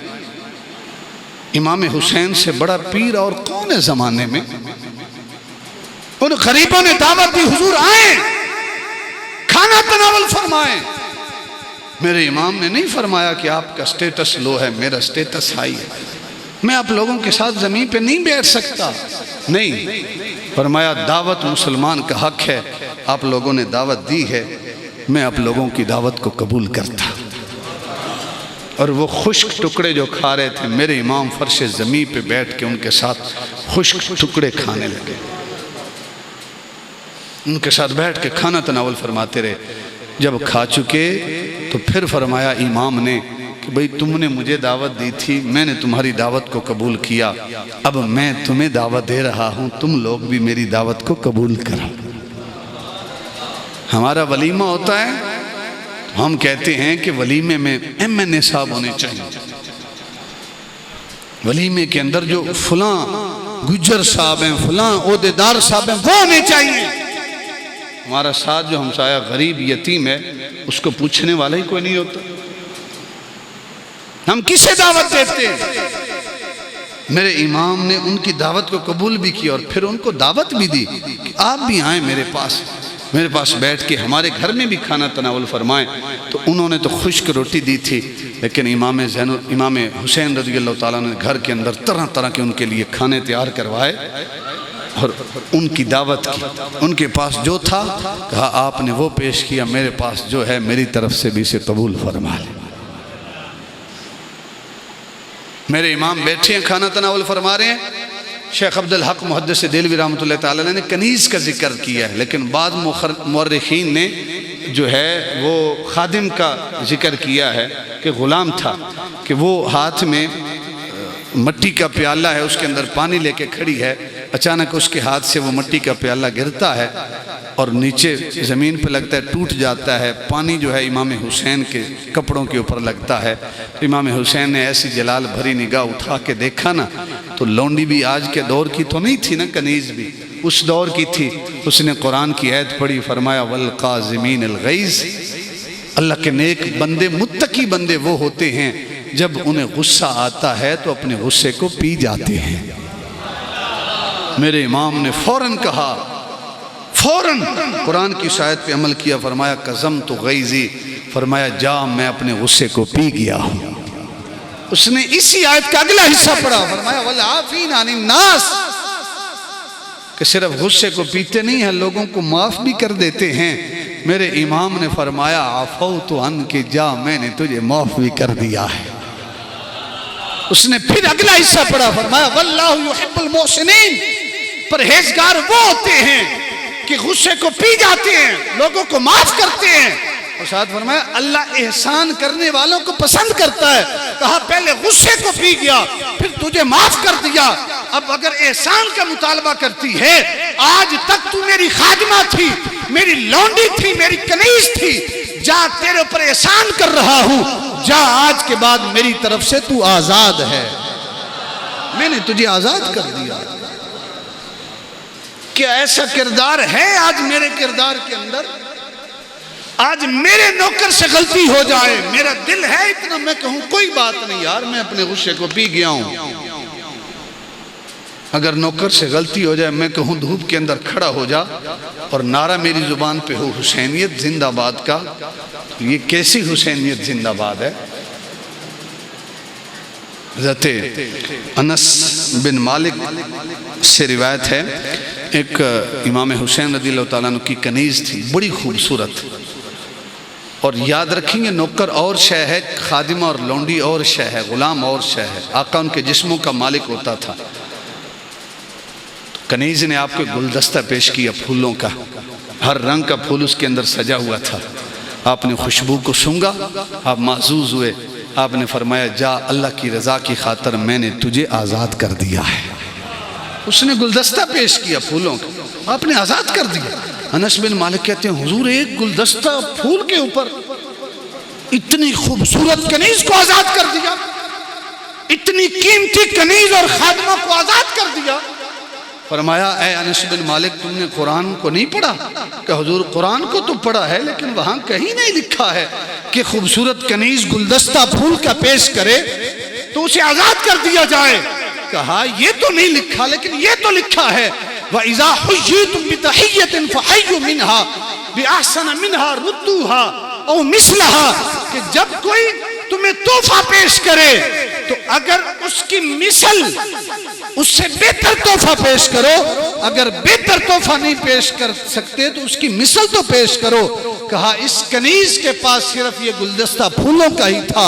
Speaker 1: امام حسین سے بڑا پیر اور کون ہے زمانے میں؟ ان غریبوں نے دعوت دی، حضور آئیں، کھانا تناول فرمائیں۔ میرے امام نے نہیں فرمایا کہ آپ کا سٹیٹس لو ہے، میرا سٹیٹس ہائی ہے، میں آپ لوگوں کے ساتھ زمین پہ نہیں بیٹھ سکتا۔ نہیں، فرمایا دعوت مسلمان کا حق ہے، آپ لوگوں نے دعوت دی ہے، میں آپ لوگوں کی دعوت کو قبول کرتا۔ اور وہ خشک ٹکڑے جو کھا رہے تھے، میرے امام فرش زمین پہ بیٹھ کے ان کے ساتھ خشک ٹکڑے کھانے لگے، ان کے ساتھ بیٹھ کے کھانا تناول فرماتے رہے۔ جب کھا چکے تو پھر فرمایا امام نے کہ بھئی تم نے مجھے دعوت دی تھی، میں نے تمہاری دعوت کو قبول کیا، اب میں تمہیں دعوت دے رہا ہوں، تم لوگ بھی میری دعوت کو قبول کرو۔ ہمارا ولیمہ ہوتا ہے، ہم کہتے ہیں کہ ولیمے میں MNA صاحب ہونے چاہیے، ولیمے کے اندر جو فلاں گجر صاحب ہیں، فلاں عہدیدار صاحب ہیں، وہ ہونے چاہیے۔ ہمارا ساتھ جو ہمسایہ غریب یتیم ہے، اس کو پوچھنے والا ہی کوئی نہیں ہوتا، ہم کسے دعوت دیتے ہیں؟ میرے امام نے ان کی دعوت کو قبول بھی کی اور پھر ان کو دعوت بھی دی کہ آپ بھی آئیں میرے پاس بیٹھ کے ہمارے گھر میں بھی کھانا تناول فرمائیں۔ تو انہوں نے تو خشک روٹی دی تھی، لیکن امام حسین رضی اللہ تعالیٰ نے گھر کے اندر طرح طرح کے ان کے لیے کھانے تیار کروائے اور ان کی دعوت کی۔ ان کے پاس جو تھا کہا آپ نے وہ پیش کیا، میرے پاس جو ہے میری طرف سے بھی اسے قبول فرما لے۔ میرے امام بیٹھے ہیں، کھانا تناول فرما رہے ہیں۔ شیخ عبدالحق محدث دہلوی رحمۃ اللہ تعالیٰ نے کنیز کا ذکر کیا ہے، لیکن بعض مورخین نے جو ہے وہ خادم کا ذکر کیا ہے کہ غلام تھا، کہ وہ ہاتھ میں مٹی کا پیالہ ہے، اس کے اندر پانی لے کے کھڑی ہے، اچانک اس کے ہاتھ سے وہ مٹی کا پیالہ گرتا ہے اور نیچے زمین پہ لگتا ہے، ٹوٹ جاتا ہے، پانی جو ہے امام حسین کے کپڑوں کے اوپر لگتا ہے۔ تو امام حسین نے ایسی جلال بھری نگاہ اٹھا کے دیکھا نا، تو لونڈی بھی آج کے دور کی تو نہیں تھی نا، کنیز بھی اس دور کی تھی۔ اس نے قرآن کی آیت پڑھی، فرمایا والقاظمین الغیظ، اللہ کے نیک بندے، متقی بندے وہ ہوتے ہیں جب انہیں غصہ آتا ہے تو اپنے غصے کو پی جاتے ہیں۔ میرے امام نے فوراً کہا، فوراً قرآن کی آیت پہ عمل کیا، فرمایا قزمت غیظی، فرمایا جا میں اپنے غصے کو پی گیا ہوں۔ اس نے اسی آیت کا اگلا حصہ پڑھا، فرمایا والعافین عن الناس، کہ صرف غصے کو پیتے نہیں ہیں، لوگوں کو معاف بھی کر دیتے ہیں۔ میرے امام نے فرمایا عفوت عنک، جا میں نے تجھے معاف بھی کر دیا ہے۔ اس نے پھر اگلا حصہ پڑھا، فرمایا واللہ یحب المحسنین، پرہیزگار وہ ہوتے ہیں کہ غصے کو پی جاتے ہیں، لوگوں کو معاف کرتے ہیں۔ اور ساتھ فرمایا اللہ احسان کرنے والوں کو پسند کرتا ہے۔ کہا پہلے غصے کو پی گیا، پھر تجھے معاف کر دیا، اب اگر احسان کا مطالبہ کرتی ہے، آج تک تو میری خادمہ تھی، میری لونڈی تھی، میری کنیز تھی، جا تیرے اوپر احسان کر رہا ہوں، جا آج کے بعد میری طرف سے تو آزاد ہے، میں نے تجھے آزاد کر دیا۔ کیا ایسا کردار ہے آج میرے کردار کے اندر؟ آج میرے نوکر سے غلطی ہو جائے، میرا دل ہے اتنا، میں کہوں کوئی بات نہیں یار، میں اپنے غصے کو پی گیا ہوں۔ اگر نوکر سے غلطی ہو جائے، میں کہوں دھوپ کے اندر کھڑا ہو جا اور نعرہ میری زبان پہ ہو حسینیت زندہ باد کا، یہ کیسی حسینیت زندہ باد ہے؟ حضرت انس بن مالک سے روایت ہے، ایک امام حسین رضی اللہ تعالیٰ عنہ کی کنیز تھی، بڑی خوبصورت، اور یاد رکھیں گے نوکر اور شے ہے، خادمہ اور لونڈی اور شے ہے، غلام اور شے ہے، آقا ان کے جسموں کا مالک ہوتا تھا۔ کنیز نے آپ کو گلدستہ پیش کیا پھولوں کا، ہر رنگ کا پھول اس کے اندر سجا ہوا تھا، آپ نے خوشبو کو سونگا، آپ محظوظ ہوئے، آپ نے فرمایا جا اللہ کی رضا کی خاطر میں نے تجھے آزاد کر دیا ہے۔ اس نے گلدستہ پیش کیا پھولوں کا، آپ نے آزاد کر دیا۔ انس بن مالک کہتے ہیں حضور ایک گلدستہ پھول کے اوپر اتنی خوبصورت کنیز کو آزاد کر دیا، اتنی قیمتی کنیز اور خادمہ کو آزاد کر دیا۔ فرمایا اے انس بن مالک تم نے قرآن کو نہیں پڑھا؟ کہ حضور قرآن کو تو پڑھا ہے لیکن وہاں کہیں نہیں لکھا ہے کہ خوبصورت کنیز گلدستہ پھول کا پیش کرے تو اسے آزاد کر دیا جائے۔ کہا یہ تو نہیں لکھا لیکن یہ تو لکھا ہے وَإِذَا حُيِّيتُمْ بِتَحِيَّةٍ فَحَيُّوا مِنْهَا بِأَحْسَنَ مِنْهَا رُدُّوهَا او مِثْلَهَا، کہ جب کوئی تمہیں تحفہ پیش کرے تو اگر اس کی مثل اس سے بہتر تحفہ پیش کرو، اگر بہتر تحفہ نہیں پیش کر سکتے تو اس کی مثل تو پیش کرو۔ کہا اس کنیز کے پاس صرف یہ گلدستہ پھولوں کا ہی تھا،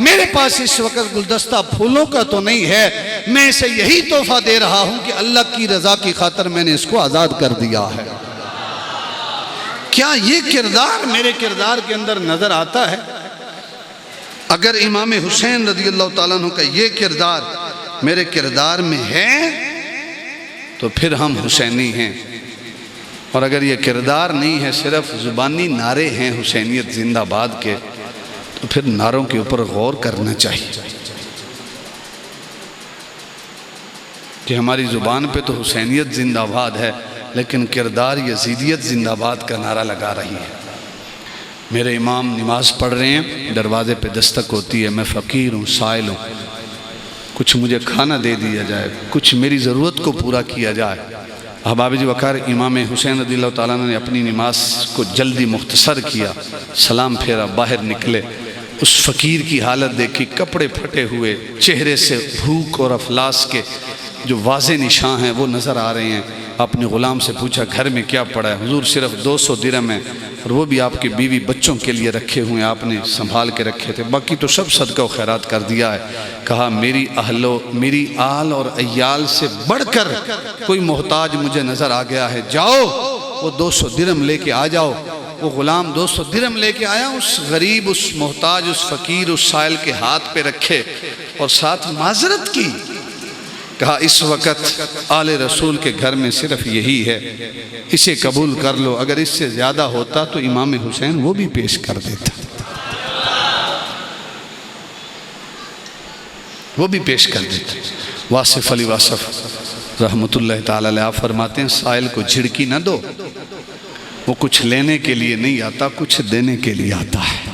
Speaker 1: میرے پاس اس وقت گلدستہ پھولوں کا تو نہیں ہے، میں اسے یہی تحفہ دے رہا ہوں کہ اللہ کی رضا کی خاطر میں نے اس کو آزاد کر دیا ہے۔ کیا یہ کردار میرے کردار کے اندر نظر آتا ہے؟ اگر امام حسین رضی اللہ تعالیٰ عنہ کا یہ کردار میرے کردار میں ہے تو پھر ہم حسینی ہیں، اور اگر یہ کردار نہیں ہے صرف زبانی نعرے ہیں حسینیت زندہ باد کے تو پھر نعروں کے اوپر غور کرنا چاہیے کہ ہماری زبان پہ تو حسینیت زندہ باد ہے لیکن کردار یزیدیت زندہ باد کا نعرہ لگا رہی ہے۔ میرے امام نماز پڑھ رہے ہیں، دروازے پہ دستک ہوتی ہے، میں فقیر ہوں، سائل ہوں، کچھ مجھے کھانا دے دیا جائے، کچھ میری ضرورت کو پورا کیا جائے۔ احباب جی وقار امام حسین رضی اللہ تعالیٰ نے اپنی نماز کو جلدی مختصر کیا، سلام پھیرا، باہر نکلے، اس فقیر کی حالت دیکھی، کپڑے پھٹے ہوئے، چہرے سے بھوک اور افلاس کے جو واضح نشان ہیں وہ نظر آ رہے ہیں۔ اپنے غلام سے پوچھا گھر میں کیا پڑا ہے؟ حضور صرف 200 درہم ہیں اور وہ بھی آپ کے بیوی بچوں کے لیے رکھے ہوئے، آپ نے سنبھال کے رکھے تھے، باقی تو سب صدقہ و خیرات کر دیا ہے۔ کہا میری آل اور عیال سے بڑھ کر کوئی محتاج مجھے نظر آ گیا ہے، جاؤ وہ 200 درہم لے کے آ جاؤ۔ وہ غلام 200 درہم لے کے آیا، اس غریب، اس محتاج، اس فقیر، اس سائل کے ہاتھ پہ رکھے اور ساتھ معذرت کی۔ کہا اس وقت آل رسول کے گھر میں صرف یہی ہے، اسے قبول کر لو، اگر اس سے زیادہ ہوتا تو امام حسین وہ بھی پیش کر دیتا، وہ بھی پیش کر دیتا۔ واصف علی واصف رحمت اللہ تعالیٰ علیہ فرماتے ہیں سائل کو جھڑکی نہ دو، وہ کچھ لینے کے لیے نہیں آتا، کچھ دینے کے لیے آتا ہے۔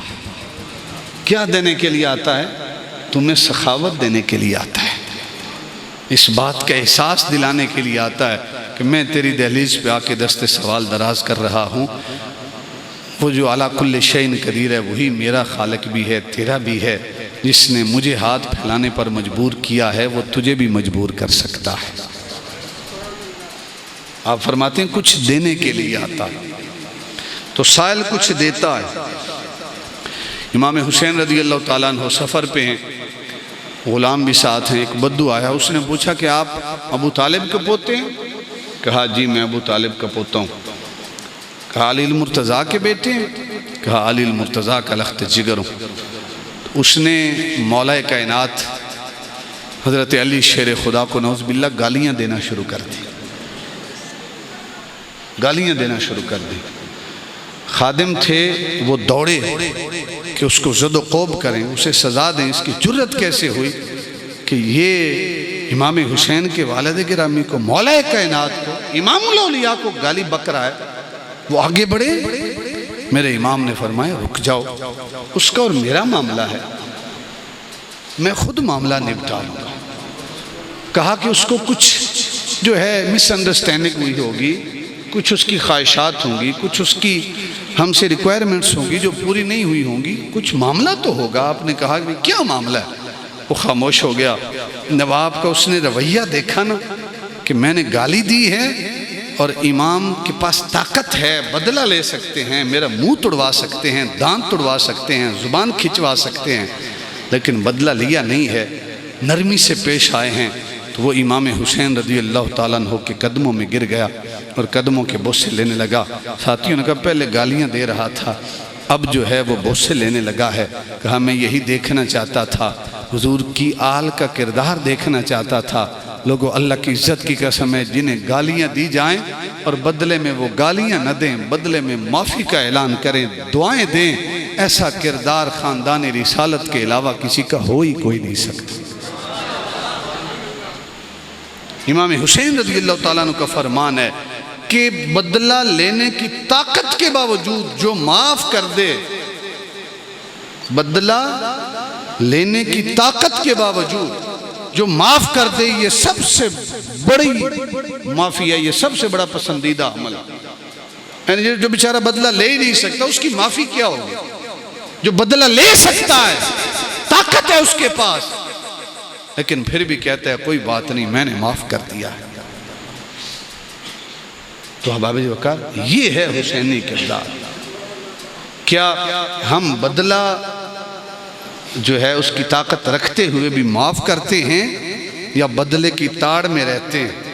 Speaker 1: کیا دینے کے لیے آتا ہے؟ تمہیں سخاوت دینے کے لیے آتا ہے، اس بات کا احساس دلانے کے لیے آتا ہے کہ میں تیری دہلیز پہ آ کے دست سوال دراز کر رہا ہوں، وہ جو علی کل شیء قدیر ہے وہی میرا خالق بھی ہے، تیرا بھی ہے، جس نے مجھے ہاتھ پھیلانے پر مجبور کیا ہے وہ تجھے بھی مجبور کر سکتا ہے۔ آپ فرماتے ہیں کچھ دینے کے لیے آتا ہے، تو سائل کچھ دیتا ہے۔ امام حسین رضی اللہ تعالیٰ عنہ سفر پہ ہیں، غلام بھی ساتھ ہیں، ایک بدو آیا، اس نے پوچھا کہ آپ ابو طالب کے پوتے ہیں؟ کہا جی میں ابو طالب کا پوتا ہوں۔ کہا علی المرتضیٰ کے بیٹے ہیں؟ کہا علی المرتضیٰ کا لخت جگر ہوں۔ اس نے مولا کائنات حضرت علی شیر خدا کو نعوذ باللہ گالیاں دینا شروع کر دی، گالیاں دینا شروع کر دی۔ خادم تھے وہ دوڑے کہ اس کو زد و قوب کریں، اسے سزا دیں، اس کی جرت کیسے ہوئی کہ یہ امام حسین کے والد گرامی کو، مولا کائنات کو، امام الاولیاء کو گالی بک رہا ہے۔ وہ آگے بڑھے، میرے امام نے فرمایا رک جاؤ، اس کا اور میرا معاملہ ہے، میں خود معاملہ نپٹا لوں گا۔ کہا کہ اس کو کچھ جو ہے مس انڈرسٹینڈنگ ہوئی ہوگی، کچھ اس کی خواہشات ہوں گی، کچھ اس کی ہم سے ریکوائرمنٹس ہوں گی جو پوری نہیں ہوئی ہوں گی، کچھ معاملہ تو ہوگا۔ آپ نے کہا کہ کیا معاملہ ہے؟ وہ خاموش ہو گیا۔ نواب کا اس نے رویہ دیکھا نا کہ میں نے گالی دی ہے اور امام کے پاس طاقت ہے، بدلہ لے سکتے ہیں، میرا منہ توڑوا سکتے ہیں، دانت توڑوا سکتے ہیں، زبان کھچوا سکتے ہیں، لیکن بدلہ لیا نہیں ہے، نرمی سے پیش آئے ہیں۔ تو وہ امام حسین رضی اللہ تعالیٰ عنہ کے قدموں میں گر گیا اور قدموں کے بوسے لینے لگا۔ ساتھیوں نے کہا پہلے گالیاں دے رہا تھا، اب جو ہے وہ بوسے لینے لگا ہے. کہا میں یہی دیکھنا چاہتا تھا, حضور کی آل کا کردار دیکھنا چاہتا تھا. لوگوں اللہ کی عزت کی قسم ہے, جنہیں گالیاں دی جائیں اور بدلے میں وہ گالیاں نہ دیں, بدلے میں معافی کا اعلان کریں, دعائیں دیں, ایسا کردار خاندان رسالت کے علاوہ کسی کا ہو ہی کوئی نہیں سکتا. امام حسین رضی اللہ تعالیٰ عنہ کا فرمان ہے کہ بدلہ لینے کی طاقت کے باوجود جو معاف کر دے, بدلہ لینے کی طاقت کے باوجود جو معاف کر دے, یہ سب سے بڑی معافی ہے, یہ سب سے بڑا پسندیدہ عمل ہے. یعنی جو بیچارہ بدلہ لے ہی نہیں سکتا اس کی معافی کیا ہوگی؟ جو بدلہ لے سکتا ہے, طاقت ہے اس کے پاس, لیکن پھر بھی کہتا ہے کوئی بات نہیں میں نے معاف کر دیا ہے. تو احباب وقار یہ ہے حسینی کردار. کیا ہم بدلہ جو ہے اس کی طاقت رکھتے ہوئے بھی معاف کرتے ہیں یا بدلے کی تاڑ میں رہتے ہیں؟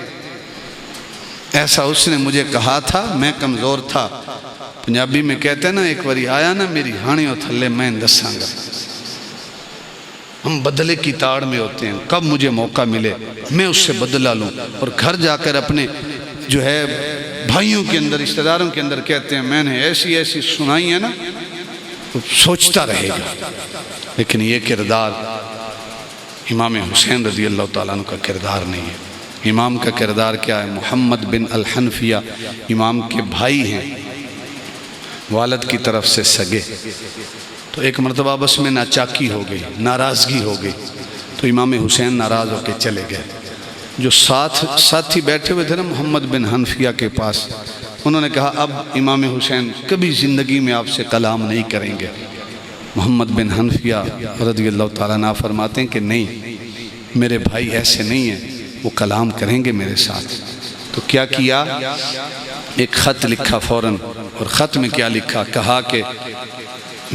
Speaker 1: ایسا اس نے مجھے کہا تھا, میں کمزور تھا. پنجابی میں کہتے ہیں نا, ایک واری آیا نا میری ہانیوں تھلے میں دساں گا. ہم بدلے کی تاڑ میں ہوتے ہیں, کب مجھے موقع ملے میں اس سے بدلہ لوں, اور گھر جا کر اپنے جو ہے بھائیوں کے اندر, رشتہ داروں کے اندر کہتے ہیں میں نے ایسی ایسی سنائی ہے نا, تو سوچتا رہے گا. لیکن یہ کردار امام حسین رضی اللہ تعالیٰ عنہ کا کردار نہیں ہے. امام کا کردار کیا ہے؟ محمد بن الحنفیہ امام کے بھائی ہیں, والد کی طرف سے سگے. تو ایک مرتبہ بس میں ناچاکی ہو گئی, ناراضگی ہو گئی, تو امام حسین ناراض ہو کے چلے گئے. جو ساتھی بیٹھے ہوئے تھے نا محمد بن حنفیہ کے پاس, انہوں نے کہا اب امام حسین کبھی زندگی میں آپ سے کلام نہیں کریں گے. محمد بن حنفیہ رضی اللہ تعالیٰ عنہ فرماتے ہیں کہ نہیں, میرے بھائی ایسے نہیں ہیں, وہ کلام کریں گے میرے ساتھ. تو کیا کیا؟ ایک خط لکھا فوراً, اور خط میں کیا لکھا؟ کہا کہ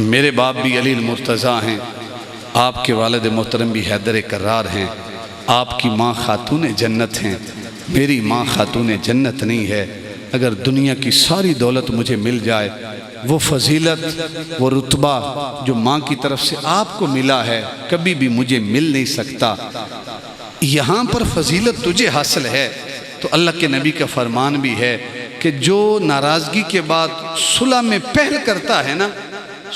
Speaker 1: میرے باپ بھی علی المرتضیٰ ہیں, آپ کے والد محترم بھی حیدر کرار ہیں, آپ کی ماں خاتون جنت ہیں, میری ماں خاتون جنت نہیں ہے. اگر دنیا کی ساری دولت مجھے مل جائے, وہ فضیلت وہ رتبہ جو ماں کی طرف سے آپ کو ملا ہے کبھی بھی مجھے مل نہیں سکتا. یہاں پر فضیلت تجھے حاصل ہے. تو اللہ کے نبی کا فرمان بھی ہے کہ جو ناراضگی کے بعد صلح میں پہل کرتا ہے نا,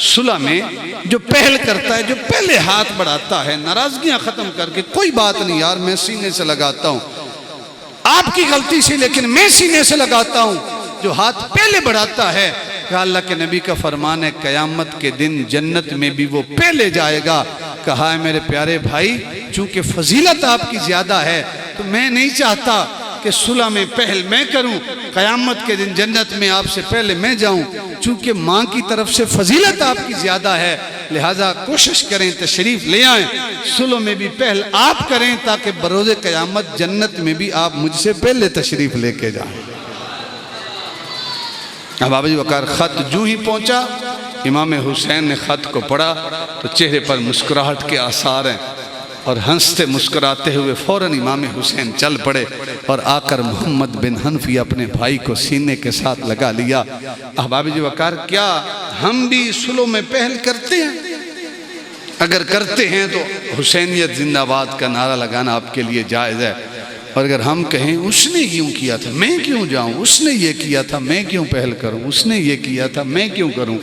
Speaker 1: صلح میں جو پہل کرتا ہے, جو پہلے ہاتھ بڑھاتا ہے ناراضگیاں ختم کر کے, کوئی بات نہیں یار میں سینے سے لگاتا ہوں, آپ کی غلطی سے لیکن میں سینے سے لگاتا ہوں, جو ہاتھ پہلے بڑھاتا ہے, کہ اللہ کے نبی کا فرمان ہے قیامت کے دن جنت میں بھی وہ پہلے جائے گا. کہا ہے میرے پیارے بھائی, چونکہ فضیلت آپ کی زیادہ ہے تو میں نہیں چاہتا کہ صلح میں پہل میں کروں, قیامت کے دن جنت میں آپ سے پہلے میں جاؤں. چونکہ ماں کی طرف سے فضیلت آپ کی زیادہ ہے, لہٰذا کوشش کریں تشریف لے آئیں, صلح میں بھی پہل آپ کریں تاکہ بروز قیامت جنت میں بھی آپ مجھ سے پہلے تشریف لے کے جائیں. اب ابو بکر خط جو ہی پہنچا, امام حسین نے خط کو پڑھا تو چہرے پر مسکراہٹ کے آثار ہیں, اور ہنستے مسکراتے ہوئے فوراً امام حسین چل پڑے اور آ کر محمد بن حنفیہ اپنے بھائی کو سینے کے ساتھ لگا لیا. احباب وقار کیا ہم بھی صلح میں پہل کرتے ہیں؟ اگر کرتے ہیں تو حسینیت زندہ آباد کا نعرہ لگانا آپ کے لیے جائز ہے. اور اگر ہم کہیں اس نے یوں کیا تھا میں کیوں جاؤں, اس نے یہ کیا تھا میں کیوں پہل کروں, اس نے یہ کیا تھا میں کیوں کروں,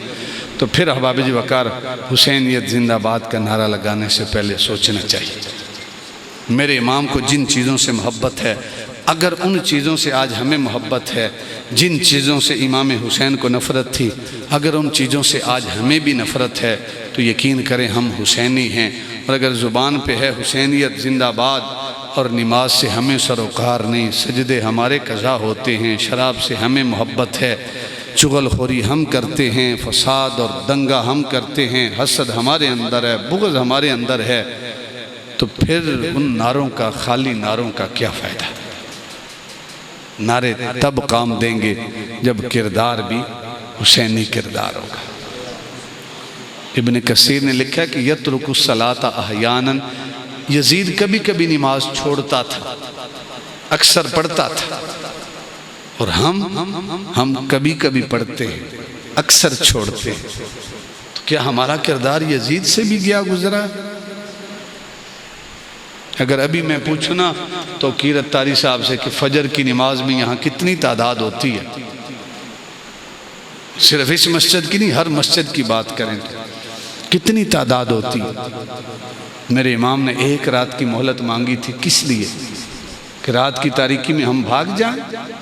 Speaker 1: تو پھر احباب وقار حسینیت زندہ آباد کا نعرہ لگانے سے پہلے سوچنا چاہیے. میرے امام کو جن چیزوں سے محبت ہے, اگر ان چیزوں سے آج ہمیں محبت ہے, جن چیزوں سے امام حسین کو نفرت تھی, اگر ان چیزوں سے آج ہمیں بھی نفرت ہے تو یقین کریں ہم حسینی ہیں. اور اگر زبان پہ ہے حسینیت زندہ آباد اور نماز سے ہمیں سروکار نہیں, سجدے ہمارے قضا ہوتے ہیں, شراب سے ہمیں محبت ہے, چغل خوری ہم کرتے ہیں, فساد اور دنگا ہم کرتے ہیں, حسد ہمارے اندر ہے, بغض ہمارے اندر ہے, تو پھر ان نعروں کا, خالی نعروں کا کیا فائدہ؟ نعرے تب کام دیں گے جب کردار بھی حسینی کردار ہوگا. ابن کثیر نے لکھا کہ یترک الصلاۃ احیانا, یزید کبھی کبھی نماز چھوڑتا تھا, اکثر پڑھتا تھا, اور ہم کبھی کبھی پڑھتے ہیں, اکثر چھوڑتے ہیں۔ تو کیا ہمارا کردار یزید سے بھی گیا گزرا؟ اگر ابھی میں پوچھنا تو کیرت تاری صاحب سے کہ فجر کی نماز میں یہاں کتنی تعداد ہوتی ہے، صرف اس مسجد کی نہیں، ہر مسجد کی بات کریں تو کتنی تعداد ہوتی ہے؟ میرے امام نے ایک رات کی مہلت مانگی تھی، کس لیے؟ کہ رات کی تاریکی میں ہم بھاگ جائیں؟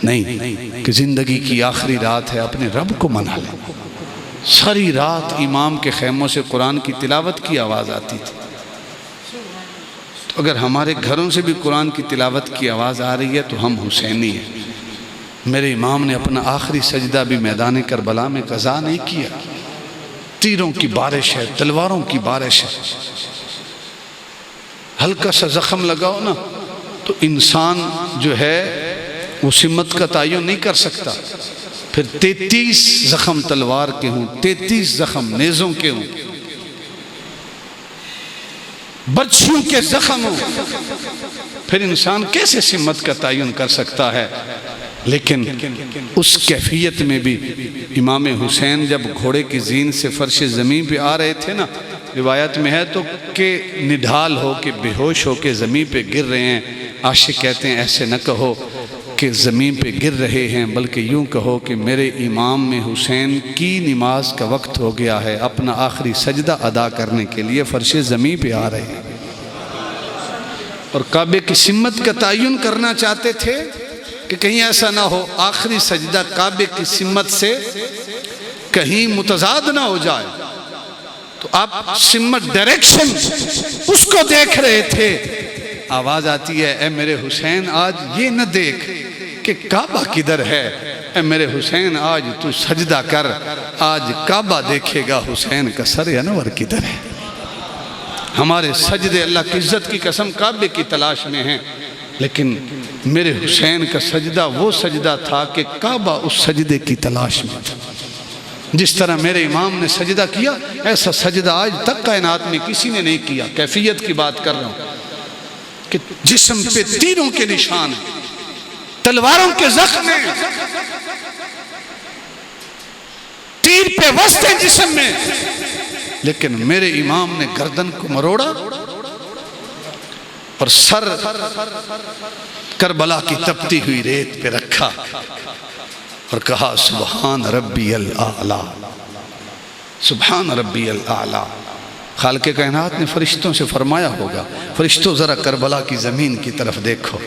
Speaker 1: نہیں، کہ زندگی کی آخری رات ہے، اپنے رب کو منا لیں۔ ساری رات امام کے خیموں سے قرآن کی تلاوت کی آواز آتی تھی۔ تو اگر ہمارے گھروں سے بھی قرآن کی تلاوت کی آواز آ رہی ہے تو ہم حسینی ہیں۔ میرے امام نے اپنا آخری سجدہ بھی میدان کربلا میں قضا نہیں کیا۔ تیروں کی بارش ہے، تلواروں کی بارش ہے، ہلکا سا زخم لگاؤ نا تو انسان جو ہے وہ سمت کا تعین نہیں کر سکتا، پھر 33 زخم تلوار کے ہوں، 33 زخم نیزوں کے ہوں، برچھیوں کے زخم ہوں، پھر انسان کیسے سمت کا تعین کر سکتا ہے؟ لیکن اس کیفیت میں بھی امام حسین جب گھوڑے کی زین سے فرش زمین پہ آ رہے تھے نا، روایت میں ہے تو کہ نڈھال ہو کے بے ہوش ہو کے زمین پہ گر رہے ہیں۔ عاشق کہتے ہیں ایسے نہ کہو کہ زمین پہ گر رہے ہیں، بلکہ یوں کہو کہ میرے امام میں حسین کی نماز کا وقت ہو گیا ہے، اپنا آخری سجدہ ادا کرنے کے لیے فرش زمین پہ آ رہے ہیں، اور کعبے کی سمت کا تعین کرنا چاہتے تھے کہ کہیں ایسا نہ ہو آخری سجدہ کعبے کی سمت سے کہیں متضاد نہ ہو جائے، تو آپ سمت ڈائریکشن اس کو دیکھ رہے تھے۔ آواز آتی ہے اے میرے حسین آج یہ نہ دیکھ کہ کعبہ کدھر ہے، اے میرے حسین آج تو سجدہ کر، آج کعبہ دیکھے گا حسین کا سر انور کدھر ہے۔ ہمارے سجدے اللہ کی عزت کی قسم کعبے کی تلاش میں ہیں، لیکن میرے حسین کا سجدہ وہ سجدہ تھا کہ کعبہ اس سجدے کی تلاش میں تھا۔ جس طرح میرے امام نے سجدہ کیا، ایسا سجدہ آج تک کائنات میں کسی نے نہیں کیا۔ کیفیت کی بات کر رہا ہوں کہ جسم پہ تیروں کے نشان ہیں، تلواروں کے زخم ہیں، تیر پہ وسط ہیں جسم میں، لیکن میرے امام نے گردن کو مروڑا اور سر کربلا کی تپتی ہوئی ریت پہ رکھا اور کہا سبحان ربی الاعلیٰ، سبحان ربی الاعلیٰ۔ خالق کائنات نے فرشتوں سے فرمایا ہوگا فرشتوں ذرا کربلا کی زمین کی طرف دیکھو،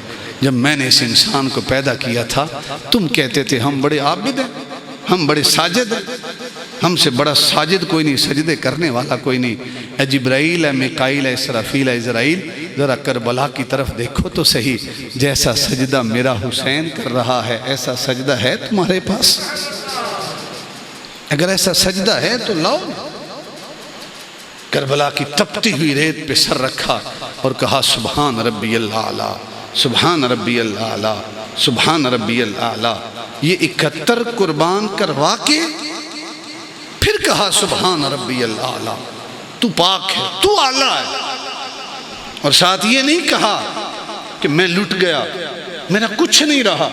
Speaker 1: جب میں نے اس انسان کو پیدا کیا تھا تم کہتے تھے ہم بڑے عابد ہیں، ہم بڑے ساجد ہیں، ہم سے بڑا ساجد کوئی نہیں، سجدے کرنے والا کوئی نہیں۔ اے جبرائیل، اے میکائیل، اے اسرافیل، اے عزرائیل، ذرا کربلا کی طرف دیکھو تو صحیح، جیسا سجدہ میرا حسین کر رہا ہے ایسا سجدہ ہے تمہارے پاس؟ اگر ایسا سجدہ ہے تو لاؤ۔ کربلا کی تپتی ہوئی ریت پہ سر رکھا اور کہا سبحان ربی الاعلیٰ، سبحان ربی الاعلیٰ، سبحان ربی الاعلیٰ۔ یہ 71 قربان کروا کے پھر کہا سبحان ربی الاعلیٰ، تو پاک ہے، تو اعلیٰ ہے۔ اور ساتھ یہ نہیں کہا کہ میں لٹ گیا، میرا کچھ نہیں رہا،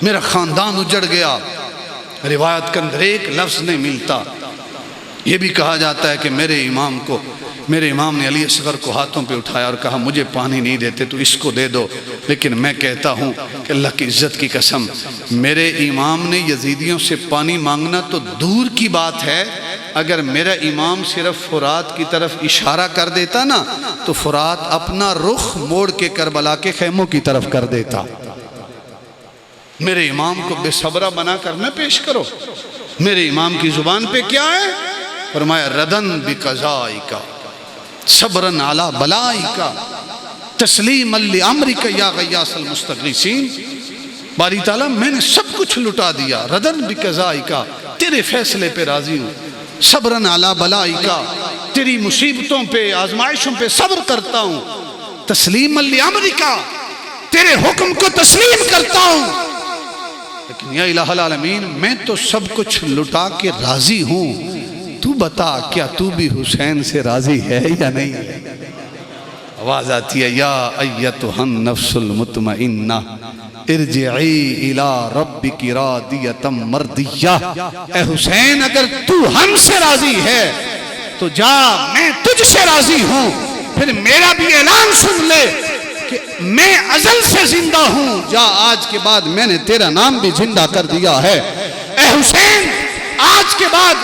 Speaker 1: میرا خاندان اجڑ گیا، روایت کے اندر ایک لفظ نہیں ملتا۔ یہ بھی کہا جاتا ہے کہ میرے امام نے علی اصغر کو ہاتھوں پہ اٹھایا اور کہا مجھے پانی نہیں دیتے تو اس کو دے دو، لیکن میں کہتا ہوں کہ اللہ کی عزت کی قسم میرے امام نے یزیدیوں سے پانی مانگنا تو دور کی بات ہے، اگر میرا امام صرف فرات کی طرف اشارہ کر دیتا نا تو فرات اپنا رخ موڑ کے کربلا کے خیموں کی طرف کر دیتا۔ میرے امام کو بے صبرہ بنا کر میں پیش کرو۔ میرے امام کی زبان پہ کیا ہے؟ فرمایا ردن بقضائک صبرن علی بلائک تسلیما لامرک یا غیاث المستغیثین۔ باری تعالیٰ میں نے سب کچھ لٹا دیا، ردن بقضائک تیرے فیصلے پہ راضی ہوں، صبرن علی بلائک تیری مصیبتوں پہ آزمائشوں پہ صبر کرتا ہوں، تسلیما لامرک تیرے حکم کو تسلیم کرتا ہوں، لیکن یا الہ العالمین میں تو سب کچھ لٹا کے راضی ہوں، تو بتا کیا تو بھی حسین سے راضی ہے یا نہیں؟ آواز آتی ہے یا ایتھا النفس المطمئنہ
Speaker 2: ارجعی الی ربک راضیۃ مردیہ، اے حسین اگر تو ہم سے راضی ہے تو جا، میں تجھ سے راضی ہوں۔ پھر میرا بھی اعلان سن لے کہ میں ازل سے زندہ ہوں، جا آج کے بعد میں نے تیرا نام بھی زندہ کر دیا ہے۔ اے حسین آج کے بعد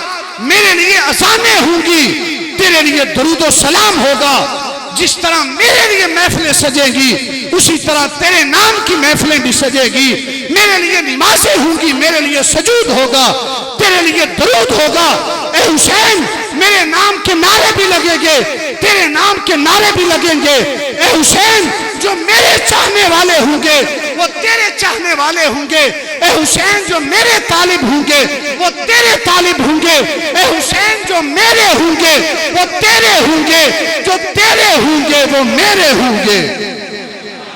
Speaker 2: میرے لیے اذانیں ہوں گی، تیرے لیے درود و سلام ہوگا، جس طرح میرے لیے محفلیں سجے گی اسی طرح تیرے نام کی محفلیں بھی سجے گی، میرے لیے نمازیں ہوں گی، میرے لیے سجود ہوگا، تیرے لیے درود ہوگا۔ اے حسین میرے نام کے نعرے بھی لگیں گے، تیرے نام کے نعرے بھی لگیں گے۔ اے حسین جو میرے چاہنے والے ہوں گے وہ تیرے چاہنے والے ہوں گے، اے حسین جو میرے طالب ہوں گے وہ تیرے طالب ہوں گے، اے حسین جو میرے ہوں گے وہ تیرے ہوں گے، جو تیرے ہوں گے وہ میرے ہوں گے۔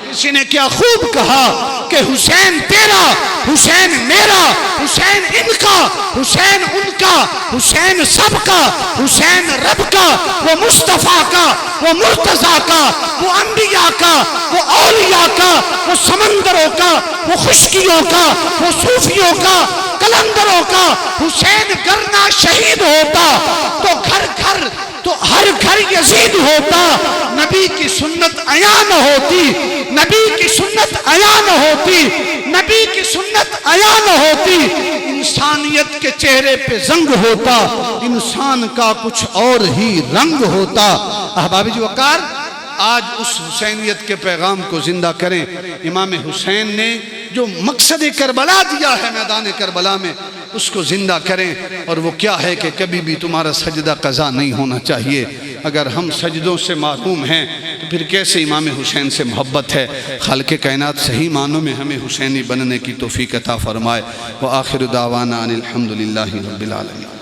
Speaker 2: کسی نے کیا خوب کہا کہ حسین تیرا، حسین میرا، حسین ان کا، حسین ان کا، حسین سب کا، حسین رب کا، وہ مصطفیٰ کا، وہ مرتضیٰ کا، وہ انبیاء کا، وہ اولیاء کا، وہ سمندروں کا، وہ خشکیوں کا، وہ صوفیوں کا، کلندروں کا۔ حسین گرنا شہید ہوتا تو گھر گھر، تو ہر گھر یزید ہوتا، نبی کی سنت عیاں نہ ہوتی، نبی کی سنت عیاں نہ ہوتی، نبی کی سنت عیاں نہ ہوتی، انسانیت کے چہرے پہ زنگ ہوتا، انسان کا کچھ اور ہی رنگ ہوتا۔ احباب جی وقار، آج اس حسینیت کے پیغام کو زندہ کریں۔ امام حسین نے جو مقصد کربلا دیا ہے میدان کربلا میں، اس کو زندہ کریں، اور وہ کیا ہے کہ کبھی بھی تمہارا سجدہ قضا نہیں ہونا چاہیے۔ اگر ہم سجدوں سے محروم ہیں تو پھر کیسے امام حسین سے محبت ہے؟ خالق کائنات صحیح معنوں میں ہمیں حسینی بننے کی توفیق عطا فرمائے۔ وآخر دعوانا ان الحمدللہ رب العالمین۔